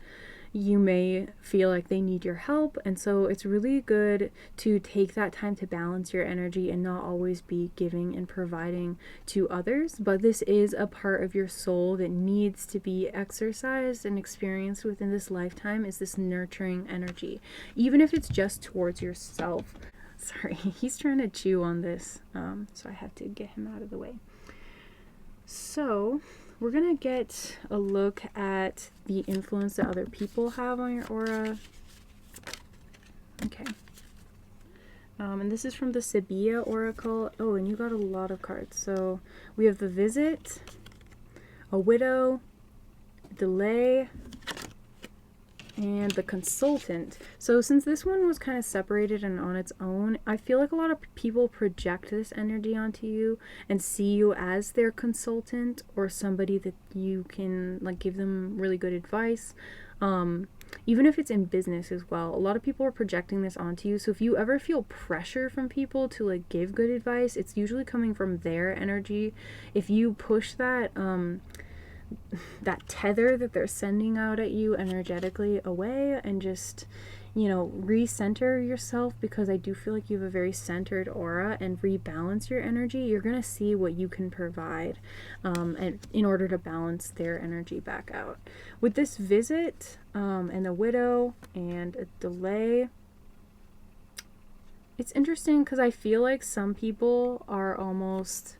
you may feel like they need your help. And so it's really good to take that time to balance your energy and not always be giving and providing to others. But this is a part of your soul that needs to be exercised and experienced within this lifetime, is this nurturing energy, even if it's just towards yourself. Sorry, he's trying to chew on this, so I have to get him out of the way. So we're gonna get a look at the influence that other people have on your aura. Okay. And this is from the Sabille Oracle. Oh, and you got a lot of cards. So we have the Visit, a Widow, Delay, and the Consultant. So since this one was kind of separated and on its own, I feel like a lot of people project this energy onto you and see you as their consultant or somebody that you can like give them really good advice. Even if it's in business as well, a lot of people are projecting this onto you. So if you ever feel pressure from people to like give good advice, it's usually coming from their energy. If you push that that tether that they're sending out at you energetically away and just, you know, recenter yourself, because I do feel like you have a very centered aura, and rebalance your energy, you're gonna see what you can provide and in order to balance their energy back out. With this Visit and the Widow and a Delay, it's interesting because I feel like some people are almost,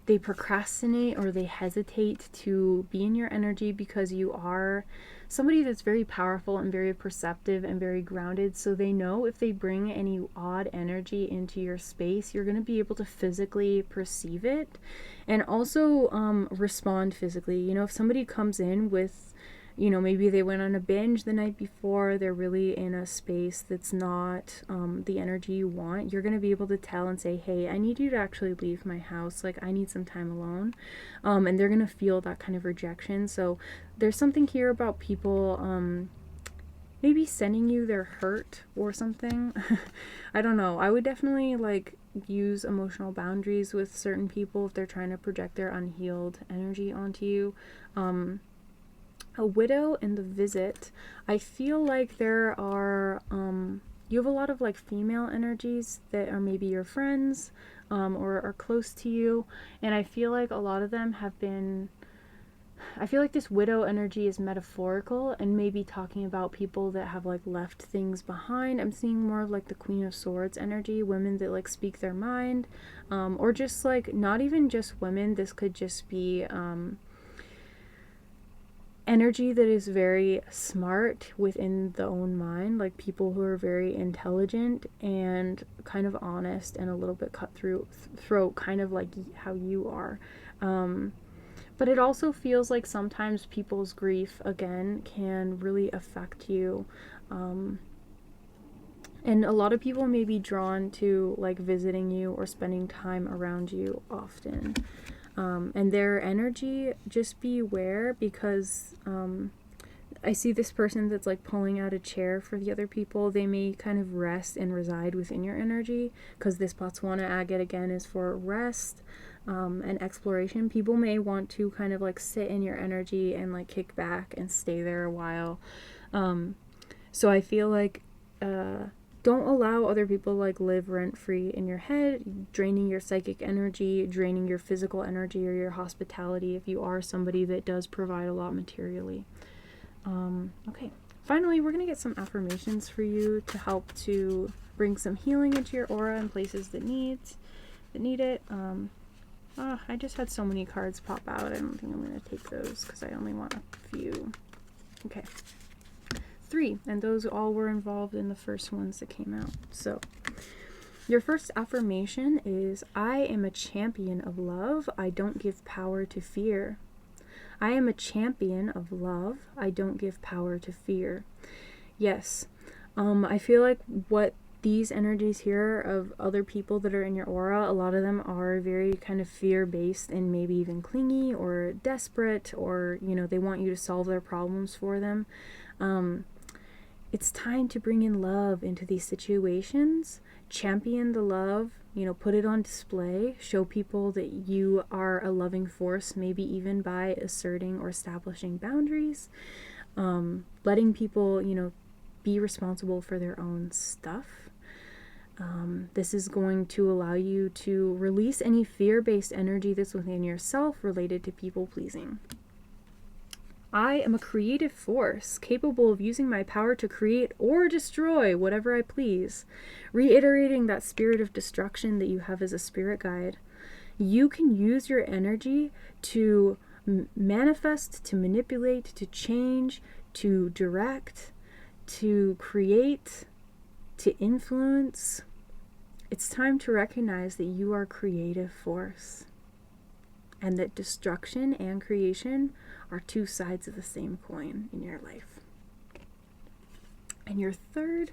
they procrastinate or they hesitate to be in your energy because you are somebody that's very powerful and very perceptive and very grounded. So they know if they bring any odd energy into your space, you're going to be able to physically perceive it and also respond physically. You know, if somebody comes in with, you know, maybe they went on a binge the night before, they're really in a space that's not the energy you want, you're going to be able to tell and say, hey, I need you to actually leave my house, like I need some time alone. And they're going to feel that kind of rejection. So there's something here about people maybe sending you their hurt or something. I don't know. I would definitely like use emotional boundaries with certain people if they're trying to project their unhealed energy onto you. A Widow and the Visit, I feel like there are you have a lot of like female energies that are maybe your friends or are close to you, and I feel like a lot of them have been, I feel like this Widow energy is metaphorical and maybe talking about people that have like left things behind. I'm seeing more of like the Queen of Swords energy, women that like speak their mind, or just like not even just women, this could just be energy that is very smart within the own mind, like people who are very intelligent and kind of honest and a little bit throat, kind of like how you are. But it also feels like sometimes people's grief, again, can really affect you. And a lot of people may be drawn to like visiting you or spending time around you often. And their energy, just be aware, because I see this person that's like pulling out a chair for the other people. They may kind of rest and reside within your energy, because this Botswana agate again is for rest and exploration. People may want to kind of like sit in your energy and like kick back and stay there a while. So I feel like don't allow other people like live rent free in your head, draining your psychic energy, draining your physical energy or your hospitality if you are somebody that does provide a lot materially. Okay, finally, we're going to get some affirmations for you to help to bring some healing into your aura in places that need it. I just had so many cards pop out. I don't think I'm going to take those because I only want a few. Okay. 3, and those all were involved in the first ones that came out. So, your first affirmation is, I am a champion of love. I don't give power to fear. I am a champion of love. I don't give power to fear. Yes. I feel like what these energies here of other people that are in your aura, a lot of them are very kind of fear-based and maybe even clingy or desperate, or, you know, they want you to solve their problems for them. It's time to bring in love into these situations. Champion the love, you know, put it on display, show people that you are a loving force, maybe even by asserting or establishing boundaries, letting people, you know, be responsible for their own stuff. This is going to allow you to release any fear-based energy that's within yourself related to people pleasing. I am a creative force, capable of using my power to create or destroy whatever I please. Reiterating that spirit of destruction that you have as a spirit guide. You can use your energy to manifest, to manipulate, to change, to direct, to create, to influence. It's time to recognize that you are a creative force, and that destruction and creation are two sides of the same coin in your life. And your third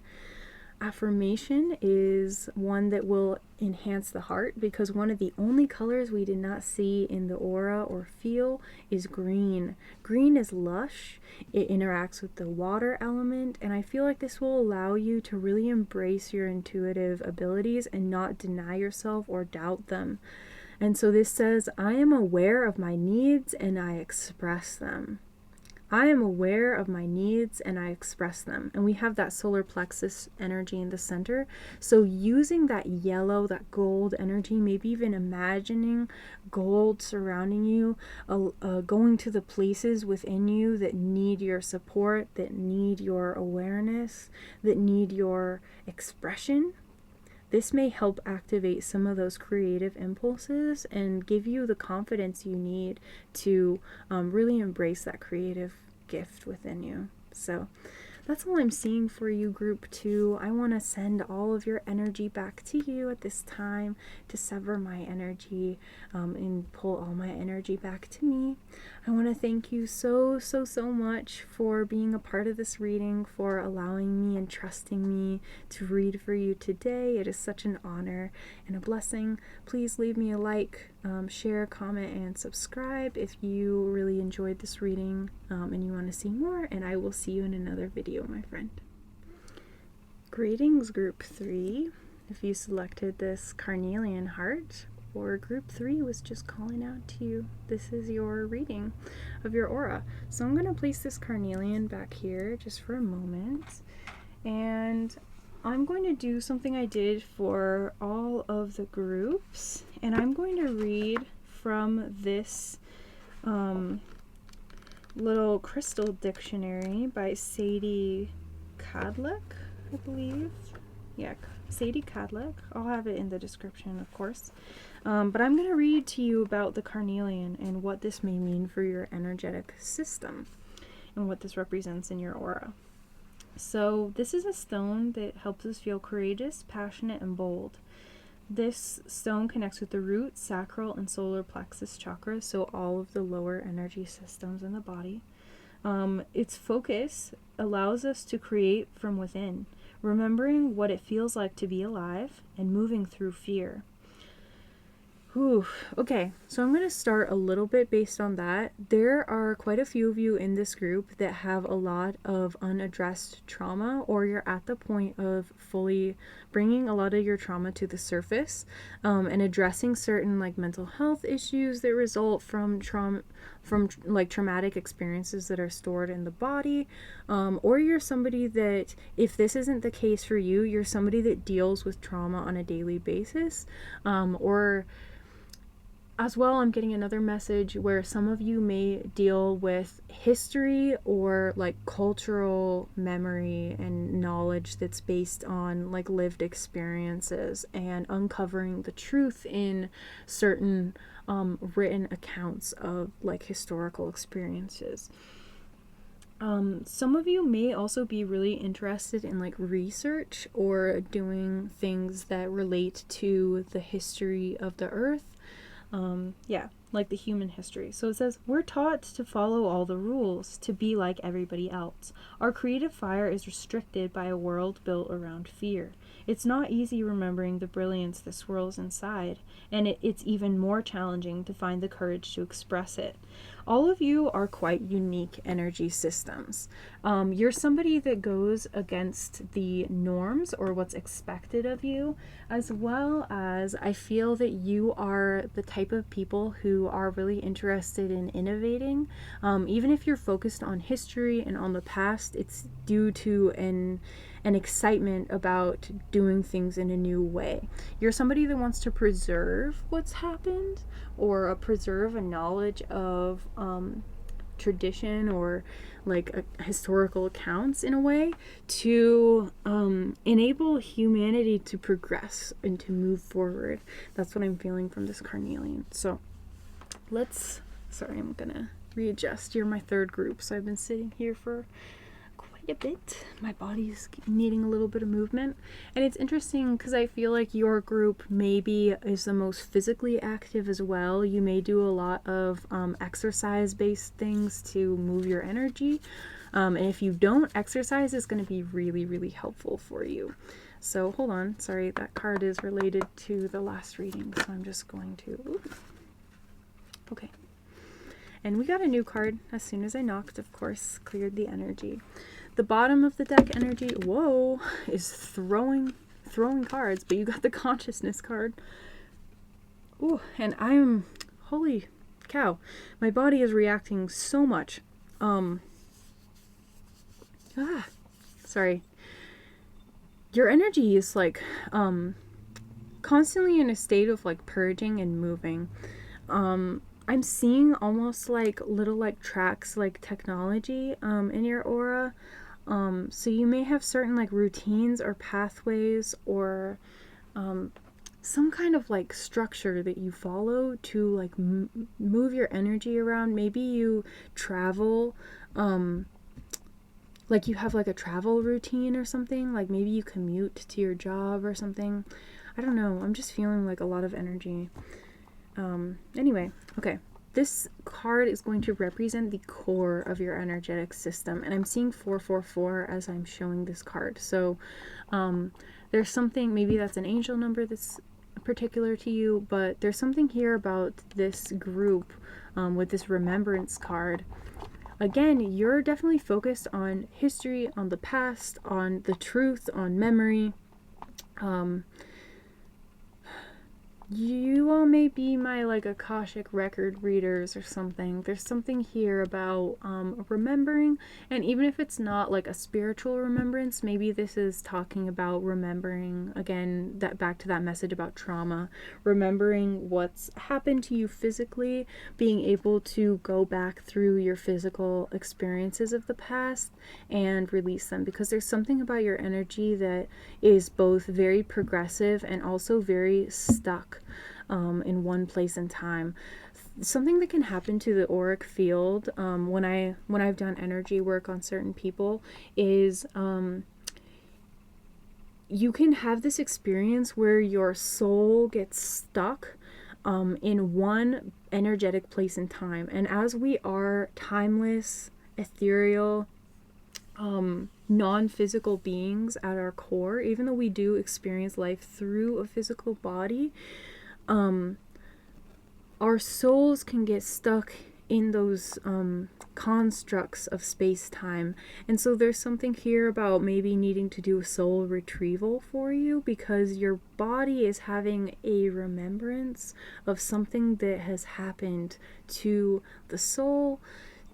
affirmation is one that will enhance the heart, because one of the only colors we did not see in the aura or feel is green. Green is lush. It interacts with the water element, and I feel like this will allow you to really embrace your intuitive abilities and not deny yourself or doubt them. And so this says, I am aware of my needs and I express them. I am aware of my needs and I express them. And we have that solar plexus energy in the center. So using that yellow, that gold energy, maybe even imagining gold surrounding you, going to the places within you that need your support, that need your awareness, that need your expression. This may help activate some of those creative impulses and give you the confidence you need to really embrace that creative gift within you. So that's all I'm seeing for you, group 2. I want to send all of your energy back to you at this time, to sever my energy and pull all my energy back to me. I want to thank you so much for being a part of this reading, for allowing me and trusting me to read for you today. It is such an honor and a blessing. Please leave me a like, share, comment, and subscribe if you really enjoyed this reading and you want to see more, and I will see you in another video, my friend. Greetings, group 3. If you selected this carnelian heart, or group 3 was just calling out to you, this is your reading of your aura. So I'm going to place this carnelian back here just for a moment, and I'm going to do something I did for all of the groups, and I'm going to read from this little crystal dictionary by Sadie Cadlick, I believe. Yeah, Sadie Cadlick. I'll have it in the description, of course. But I'm going to read to you about the carnelian and what this may mean for your energetic system and what this represents in your aura. So this is a stone that helps us feel courageous, passionate, and bold. This stone connects with the root, sacral, and solar plexus chakras, so all of the lower energy systems in the body. Its focus allows us to create from within, remembering what it feels like to be alive and moving through fear. Ooh, okay, so I'm going to start a little bit based on that. There are quite a few of you in this group that have a lot of unaddressed trauma, or you're at the point of fully bringing a lot of your trauma to the surface, and addressing certain like mental health issues that result from like traumatic experiences that are stored in the body. Or you're somebody that, if this isn't the case for you, you're somebody that deals with trauma on a daily basis, or as well, I'm getting another message where some of you may deal with history or like cultural memory and knowledge that's based on like lived experiences, and uncovering the truth in certain written accounts of like historical experiences. Some of you may also be really interested in like research or doing things that relate to the history of the earth. Like the human history. So it says, we're taught to follow all the rules, to be like everybody else. Our creative fire is restricted by a world built around fear. It's not easy remembering the brilliance that swirls inside, and it's even more challenging to find the courage to express it. All of you are quite unique energy systems. You're somebody that goes against the norms or what's expected of you, as well as I feel that you are the type of people who are really interested in innovating. Even if you're focused on history and on the past, it's due to an excitement about doing things in a new way. You're somebody that wants to preserve what's happened, or preserve a knowledge of tradition or like historical accounts in a way to enable humanity to progress and to move forward. That's what I'm feeling from this carnelian. So I'm gonna readjust. You're my third group, so I've been sitting here for quite a bit. My body's needing a little bit of movement, and it's interesting because I feel like your group maybe is the most physically active as well. You may do a lot of exercise based things to move your energy, and if you don't, exercise is going to be really, really helpful for you. So hold on, sorry, that card is related to the last reading, so I'm just going to okay. And we got a new card as soon as I knocked, of course, cleared the energy. The bottom of the deck energy, whoa, is throwing cards, but you got the consciousness card. Ooh, and holy cow, my body is reacting so much. Sorry. Your energy is like, constantly in a state of like purging and moving. I'm seeing almost like little like tracks, like technology, in your aura. So you may have certain like routines or pathways or some kind of like structure that you follow to like move your energy around. Maybe you travel, like you have like a travel routine or something. Like maybe you commute to your job or something. I don't know. I'm just feeling like a lot of energy. Anyway, okay. This card is going to represent the core of your energetic system, and I'm seeing 444 as I'm showing this card. So there's something, maybe that's an angel number that's particular to you, but there's something here about this group with this remembrance card. Again, you're definitely focused on history, on the past, on the truth, on memory. You all may be my like Akashic record readers or something. There's something here about remembering, and even if it's not like a spiritual remembrance, maybe this is talking about remembering, again, that back to that message about trauma, remembering what's happened to you physically, being able to go back through your physical experiences of the past and release them, because there's something about your energy that is both very progressive and also very stuck in one place in time. Something that can happen to the auric field when I've done energy work on certain people is you can have this experience where your soul gets stuck in one energetic place in time. And as we are timeless, ethereal, non-physical beings at our core, even though we do experience life through a physical body, our souls can get stuck in those constructs of space-time. And so there's something here about maybe needing to do a soul retrieval for you, because your body is having a remembrance of something that has happened to the soul,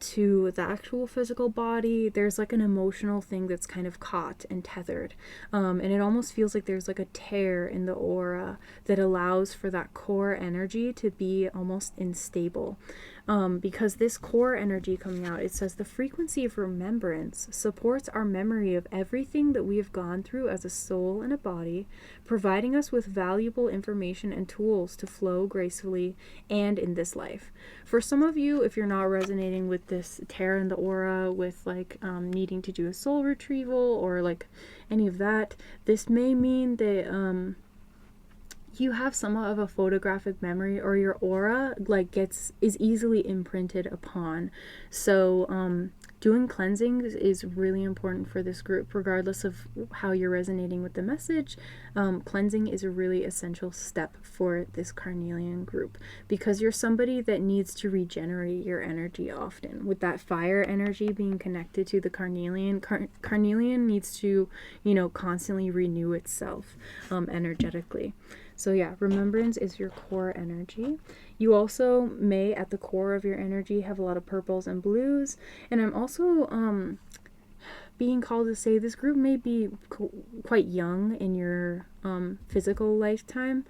to the actual physical body. There's like an emotional thing that's kind of caught and tethered, and it almost feels like there's like a tear in the aura that allows for that core energy to be almost unstable, because this core energy coming out, it says the frequency of remembrance supports our memory of everything that we have gone through as a soul and a body, providing us with valuable information and tools to flow gracefully and in this life. For some of you, if you're not resonating with this tear in the aura, with like needing to do a soul retrieval or like any of that, this may mean that you have somewhat of a photographic memory, or your aura like is easily imprinted upon. So doing cleansing is really important for this group, regardless of how you're resonating with the message. Cleansing is a really essential step for this carnelian group, because you're somebody that needs to regenerate your energy often. With that fire energy being connected to the carnelian, carnelian needs to, constantly renew itself energetically. So yeah, remembrance is your core energy. You also may, at the core of your energy, have a lot of purples and blues. And I'm also being called to say this group may be quite young in your physical lifetime.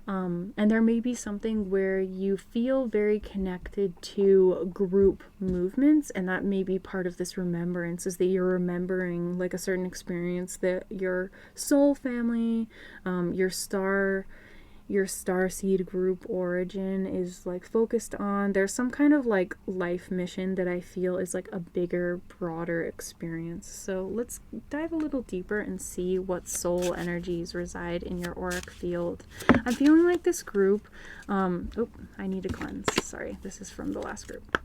And there may be something where you feel very connected to group movements, and that may be part of this remembrance, is that you're remembering like a certain experience that your soul family, your star seed group origin is like focused on. There's some kind of like life mission that I feel is like a bigger, broader experience. So let's dive a little deeper and see what soul energies reside in your auric field. I'm feeling like this group, I need to cleanse. Sorry, this is from the last group.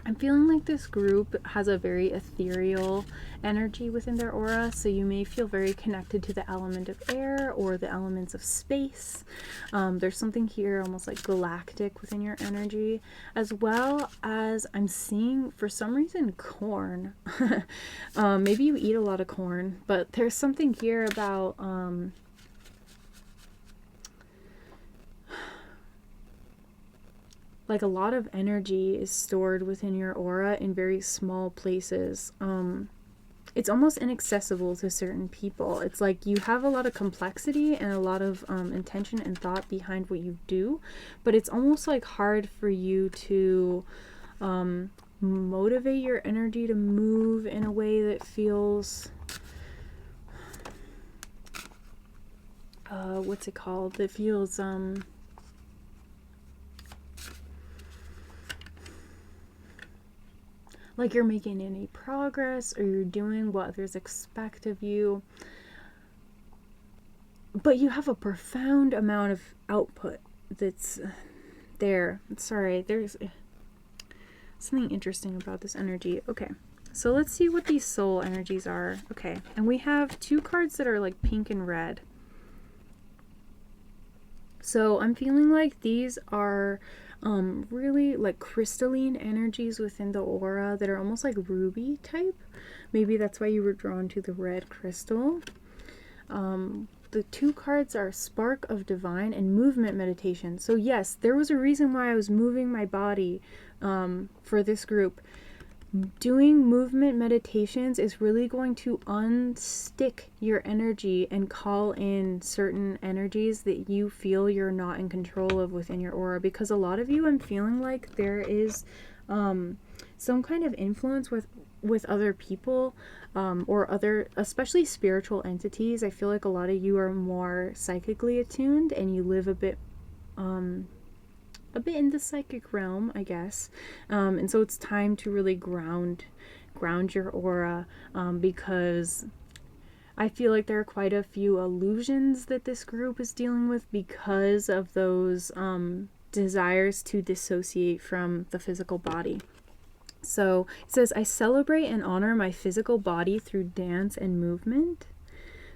I'm feeling like this group has a very ethereal energy within their aura, so you may feel very connected to the element of air or the elements of space. There's something here almost like galactic within your energy, as well as I'm seeing, for some reason, corn. Maybe you eat a lot of corn, but there's something here about like a lot of energy is stored within your aura in very small places. It's almost inaccessible to certain people. It's like you have a lot of complexity and a lot of intention and thought behind what you do, but it's almost like hard for you to motivate your energy to move in a way that feels what's it called? That feels like you're making any progress, or you're doing what others expect of you. But you have a profound amount of output that's there. Sorry, there's something interesting about this energy. Okay, so let's see what these soul energies are. Okay, and we have two cards that are like pink and red. So I'm feeling like these are really like crystalline energies within the aura that are almost like ruby type. Maybe that's why you were drawn to the red crystal. The two cards are Spark of Divine and Movement Meditation. So yes, there was a reason why I was moving my body for this group. Doing movement meditations is really going to unstick your energy and call in certain energies that you feel you're not in control of within your aura, because a lot of you, I'm feeling like there is some kind of influence with other people or other, especially spiritual entities. I feel like a lot of you are more psychically attuned and you live a bit in the psychic realm, I guess. And so it's time to really ground your aura, because I feel like there are quite a few illusions that this group is dealing with because of those desires to dissociate from the physical body. So it says, I celebrate and honor my physical body through dance and movement.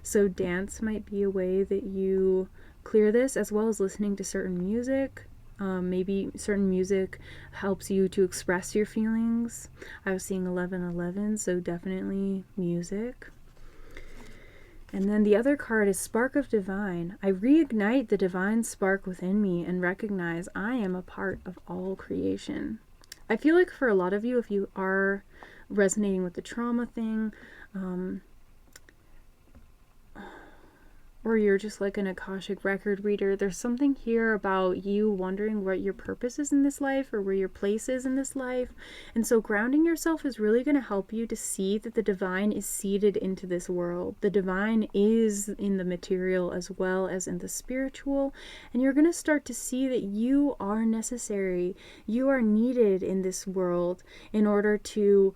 So dance might be a way that you clear this, as well as listening to certain music. Maybe certain music helps you to express your feelings. I was seeing 1111, so definitely music. And then the other card is Spark of Divine. I reignite the divine spark within me and recognize I am a part of all creation. I feel like for a lot of you, if you are resonating with the trauma thing, or you're just like an Akashic record reader, there's something here about you wondering what your purpose is in this life or where your place is in this life. And so grounding yourself is really going to help you to see that the divine is seeded into this world. The divine is in the material as well as in the spiritual. And you're going to start to see that you are necessary. You are needed in this world in order to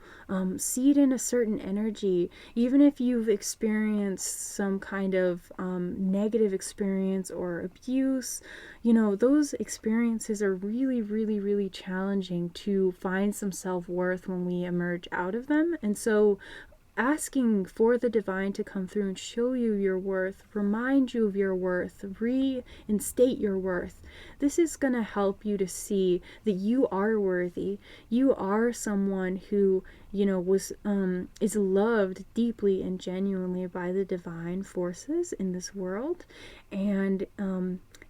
seed in a certain energy. Even if you've experienced some kind of negative experience or abuse, you know, those experiences are really, really, really challenging to find some self-worth when we emerge out of them. And so asking for the divine to come through and show you your worth, remind you of your worth, reinstate your worth. This is going to help you to see that you are worthy. You are someone who, you know, is loved deeply and genuinely by the divine forces in this world. And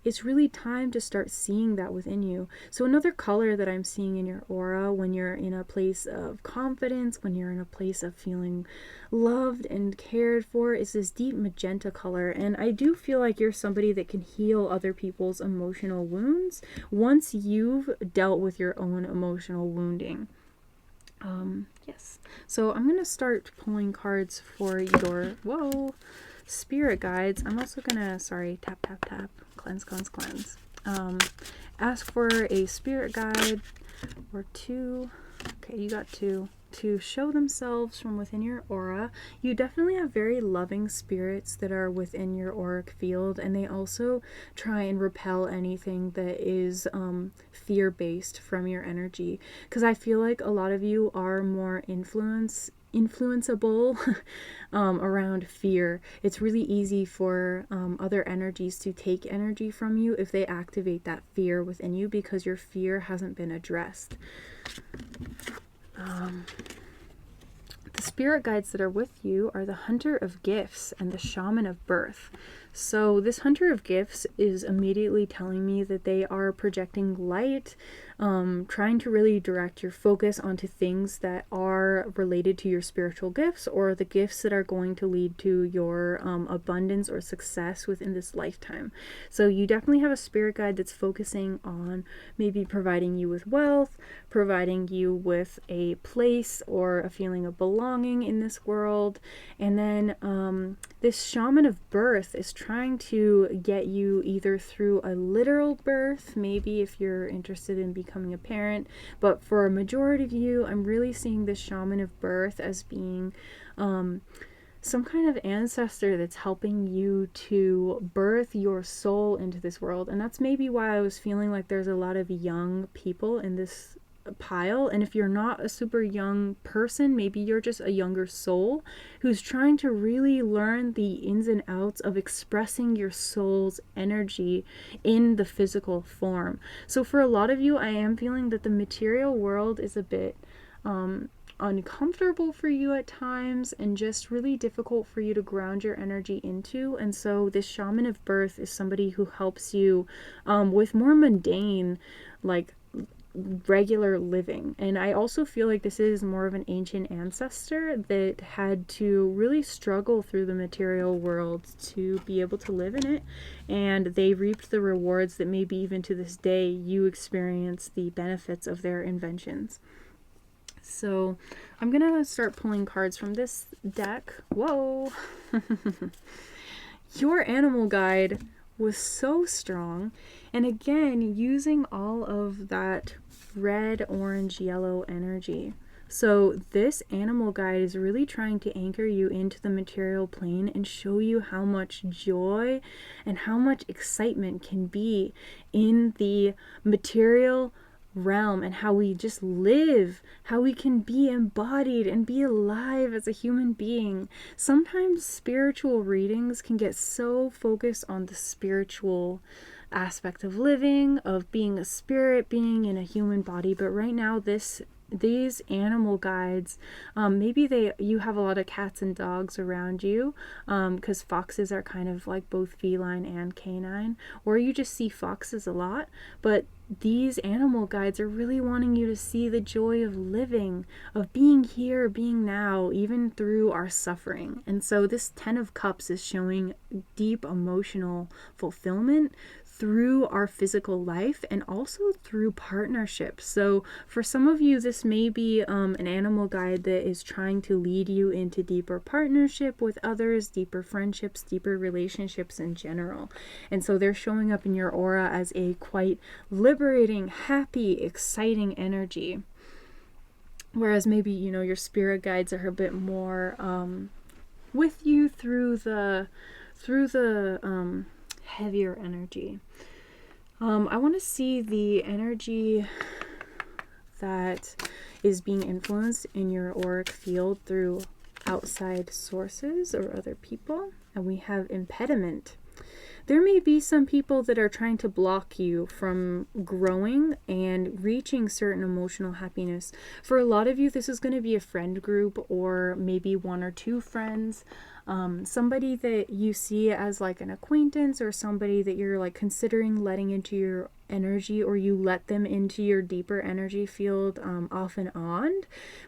it's really time to start seeing that within you. So another color that I'm seeing in your aura when you're in a place of confidence, when you're in a place of feeling loved and cared for, is this deep magenta color. And I do feel like you're somebody that can heal other people's emotional wounds once you've dealt with your own emotional wounding. Yes. So I'm going to start pulling cards for your, spirit guides. I'm also going to, tap, tap, tap, cleanse, cleanse, cleanse. Ask for a spirit guide or two. Okay, you got two. To show themselves from within your aura. You definitely have very loving spirits that are within your auric field, and they also try and repel anything that is fear-based from your energy, because I feel like a lot of you are more influenceable around fear. It's really easy for other energies to take energy from you if they activate that fear within you because your fear hasn't been addressed. The spirit guides that are with you are the Hunter of Gifts and the Shaman of Birth. So this Hunter of Gifts is immediately telling me that they are projecting light, trying to really direct your focus onto things that are related to your spiritual gifts or the gifts that are going to lead to your abundance or success within this lifetime. So you definitely have a spirit guide that's focusing on maybe providing you with wealth, providing you with a place or a feeling of belonging in this world. And then this Shaman of Birth is trying to get you either through a literal birth, maybe if you're interested in becoming a parent, but for a majority of you, I'm really seeing this Shaman of Birth as being some kind of ancestor that's helping you to birth your soul into this world. And that's maybe why I was feeling like there's a lot of young people in this pile. And if you're not a super young person, maybe you're just a younger soul who's trying to really learn the ins and outs of expressing your soul's energy in the physical form. So for a lot of you, I am feeling that the material world is a bit uncomfortable for you at times and just really difficult for you to ground your energy into. And so this Shaman of Birth is somebody who helps you with more mundane, like regular living. And I also feel like this is more of an ancient ancestor that had to really struggle through the material world to be able to live in it, and they reaped the rewards that maybe even to this day you experience the benefits of their inventions. So I'm gonna start pulling cards from this deck. Whoa. Your animal guide was so strong, and again using all of that red, orange, yellow energy. So this animal guide is really trying to anchor you into the material plane and show you how much joy and how much excitement can be in the material realm, and how we just live, how we can be embodied and be alive as a human being. Sometimes spiritual readings can get so focused on the spiritual aspect of living, of being a spirit, being in a human body. But right now, these animal guides, maybe you have a lot of cats and dogs around you, because foxes are kind of like both feline and canine, or you just see foxes a lot. But these animal guides are really wanting you to see the joy of living, of being here, being now, even through our suffering. And so this 10 of Cups is showing deep emotional fulfillment through our physical life and also through partnerships. So for some of you, this may be an animal guide that is trying to lead you into deeper partnership with others, deeper friendships, deeper relationships in general. And so they're showing up in your aura as a quite liberating, happy, exciting energy. Whereas maybe, your spirit guides are a bit more with you through the heavier energy. I want to see the energy that is being influenced in your auric field through outside sources or other people. And we have impediment. There may be some people that are trying to block you from growing and reaching certain emotional happiness. For a lot of you, this is going to be a friend group, or maybe 1 or 2 friends. Somebody that you see as like an acquaintance, or somebody that you're like considering letting into your energy, or you let them into your deeper energy field off and on.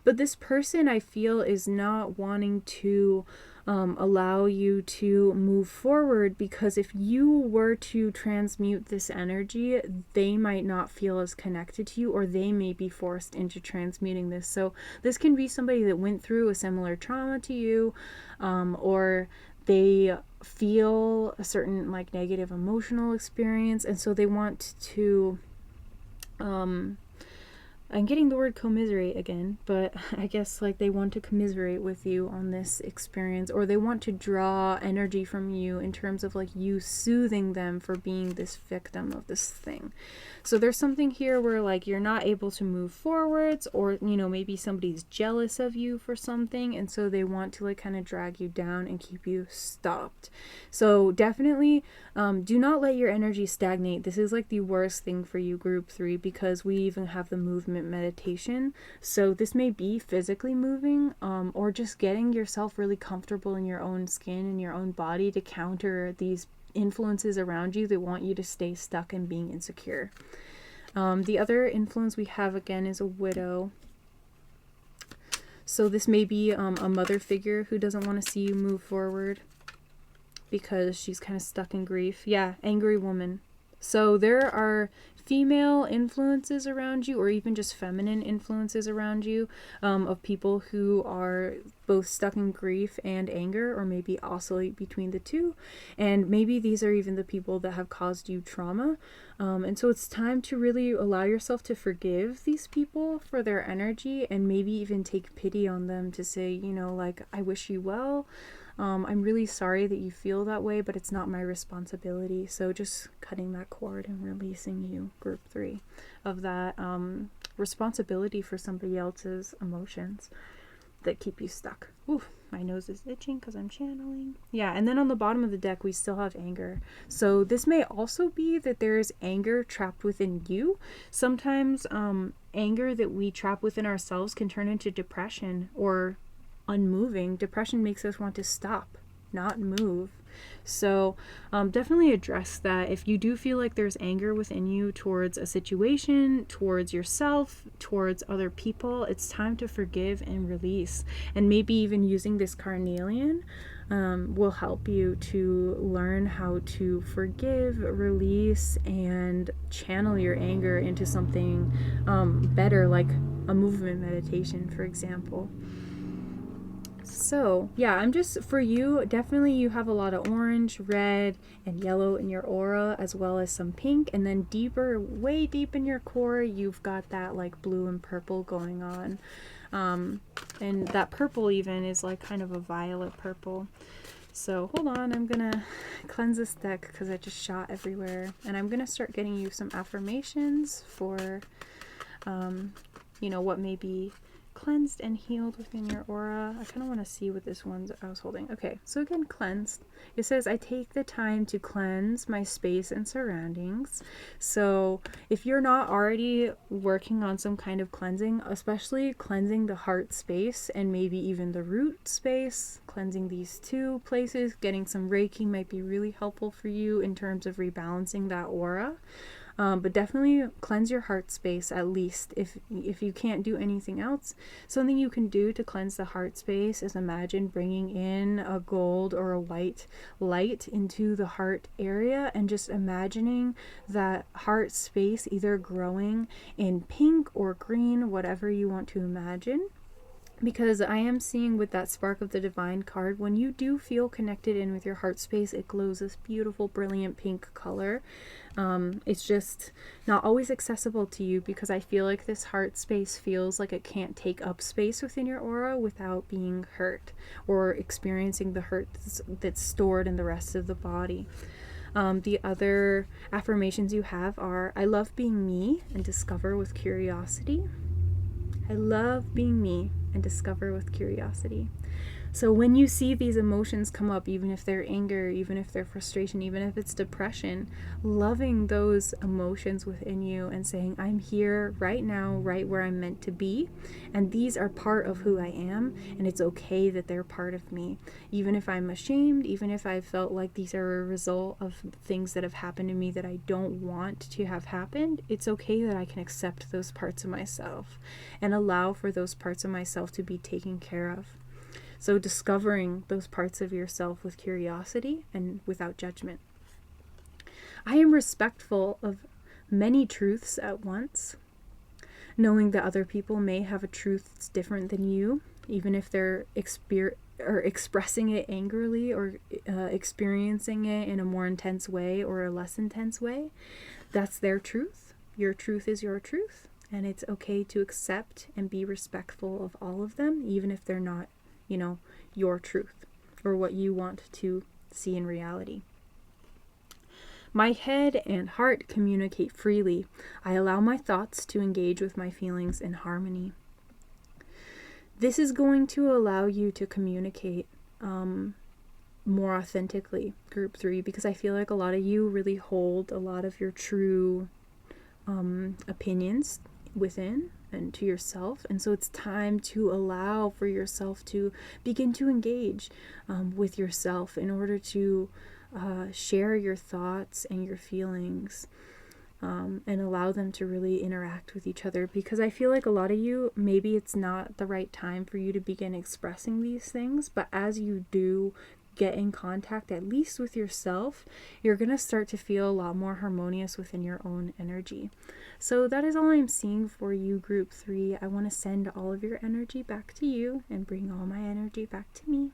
But this person, I feel, is not wanting to allow you to move forward, because if you were to transmute this energy, they might not feel as connected to you, or they may be forced into transmuting this. So this can be somebody that went through a similar trauma to you, or they feel a certain like negative emotional experience, and so they want to I'm getting the word commiserate again, but I guess like they want to commiserate with you on this experience, or they want to draw energy from you in terms of like you soothing them for being this victim of this thing. So there's something here where like you're not able to move forwards, or maybe somebody's jealous of you for something, and so they want to like kind of drag you down and keep you stopped. So definitely do not let your energy stagnate. This is like the worst thing for you, group 3, because we even have the movement meditation. So this may be physically moving, or just getting yourself really comfortable in your own skin and your own body to counter these influences around you that want you to stay stuck in being insecure. The other influence we have again is a widow. So this may be a mother figure who doesn't want to see you move forward because she's kind of stuck in grief. Yeah, angry woman. So there are female influences around you, or even just feminine influences around you, of people who are both stuck in grief and anger, or maybe oscillate between the two. And maybe these are even the people that have caused you trauma. And so it's time to really allow yourself to forgive these people for their energy, and maybe even take pity on them to say, like, I wish you well. I'm really sorry that you feel that way, but it's not my responsibility. So just cutting that cord and releasing you, group 3, of that responsibility for somebody else's emotions that keep you stuck. Ooh, my nose is itching because I'm channeling. Yeah, and then on the bottom of the deck, we still have anger. So this may also be that there is anger trapped within you. Sometimes anger that we trap within ourselves can turn into depression or unmoving. Depression makes us want to stop, not move. So definitely address that. If you do feel like there's anger within you towards a situation, towards yourself, towards other people, it's time to forgive and release. And maybe even using this carnelian will help you to learn how to forgive, release, and channel your anger into something better, like a movement meditation, for example. So yeah, for you, definitely you have a lot of orange, red, and yellow in your aura, as well as some pink, and then deeper, way deep in your core, you've got that like blue and purple going on. And that purple even is like kind of a violet purple. So hold on, I'm gonna cleanse this deck because I just shot everywhere, and I'm gonna start getting you some affirmations for what may be cleansed and healed within your aura. I kind of want to see what this one's I was holding. Okay, so again, cleansed. It says, I take the time to cleanse my space and surroundings. So if you're not already working on some kind of cleansing, especially cleansing the heart space and maybe even the root space, cleansing these two places, getting some Reiki might be really helpful for you in terms of rebalancing that aura. But definitely cleanse your heart space, at least if you can't do anything else. Something you can do to cleanse the heart space is imagine bringing in a gold or a white light into the heart area and just imagining that heart space either growing in pink or green, whatever you want to imagine. Because I am seeing with that Spark of the Divine card, when you do feel connected in with your heart space, it glows this beautiful, brilliant pink color. It's just not always accessible to you because I feel like this heart space feels like it can't take up space within your aura without being hurt or experiencing the hurt that's stored in the rest of the body. The other affirmations you have are, I love being me and discover with curiosity. I love being me and discover with curiosity. So when you see these emotions come up, even if they're anger, even if they're frustration, even if it's depression, loving those emotions within you and saying, I'm here right now, right where I'm meant to be, and these are part of who I am, and it's okay that they're part of me. Even if I'm ashamed, even if I felt like these are a result of things that have happened to me that I don't want to have happened, it's okay that I can accept those parts of myself and allow for those parts of myself to be taken care of. So discovering those parts of yourself with curiosity and without judgment. I am respectful of many truths at once, knowing that other people may have a truth that's different than you, even if they're expressing it angrily or experiencing it in a more intense way or a less intense way. That's their truth. Your truth is your truth, and it's okay to accept and be respectful of all of them, even if they're not your truth or what you want to see in reality. My head and heart communicate freely. I allow my thoughts to engage with my feelings in harmony. This is going to allow you to communicate more authentically, group 3, because I feel like a lot of you really hold a lot of your true opinions within and to yourself, and so it's time to allow for yourself to begin to engage with yourself in order to share your thoughts and your feelings and allow them to really interact with each other, because I feel like a lot of you, maybe it's not the right time for you to begin expressing these things, but as you do get in contact at least with yourself, you're going to start to feel a lot more harmonious within your own energy. So that is all I'm seeing for you, group 3. I want to send all of your energy back to you and bring all my energy back to me.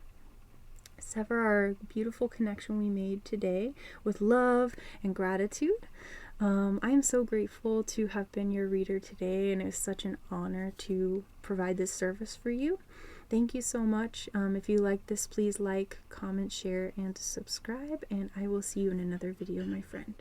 Sever our beautiful connection we made today with love and gratitude. I am so grateful to have been your reader today, and it's such an honor to provide this service for you. Thank you so much. If you like this, please like, comment, share, and subscribe, and I will see you in another video, my friend.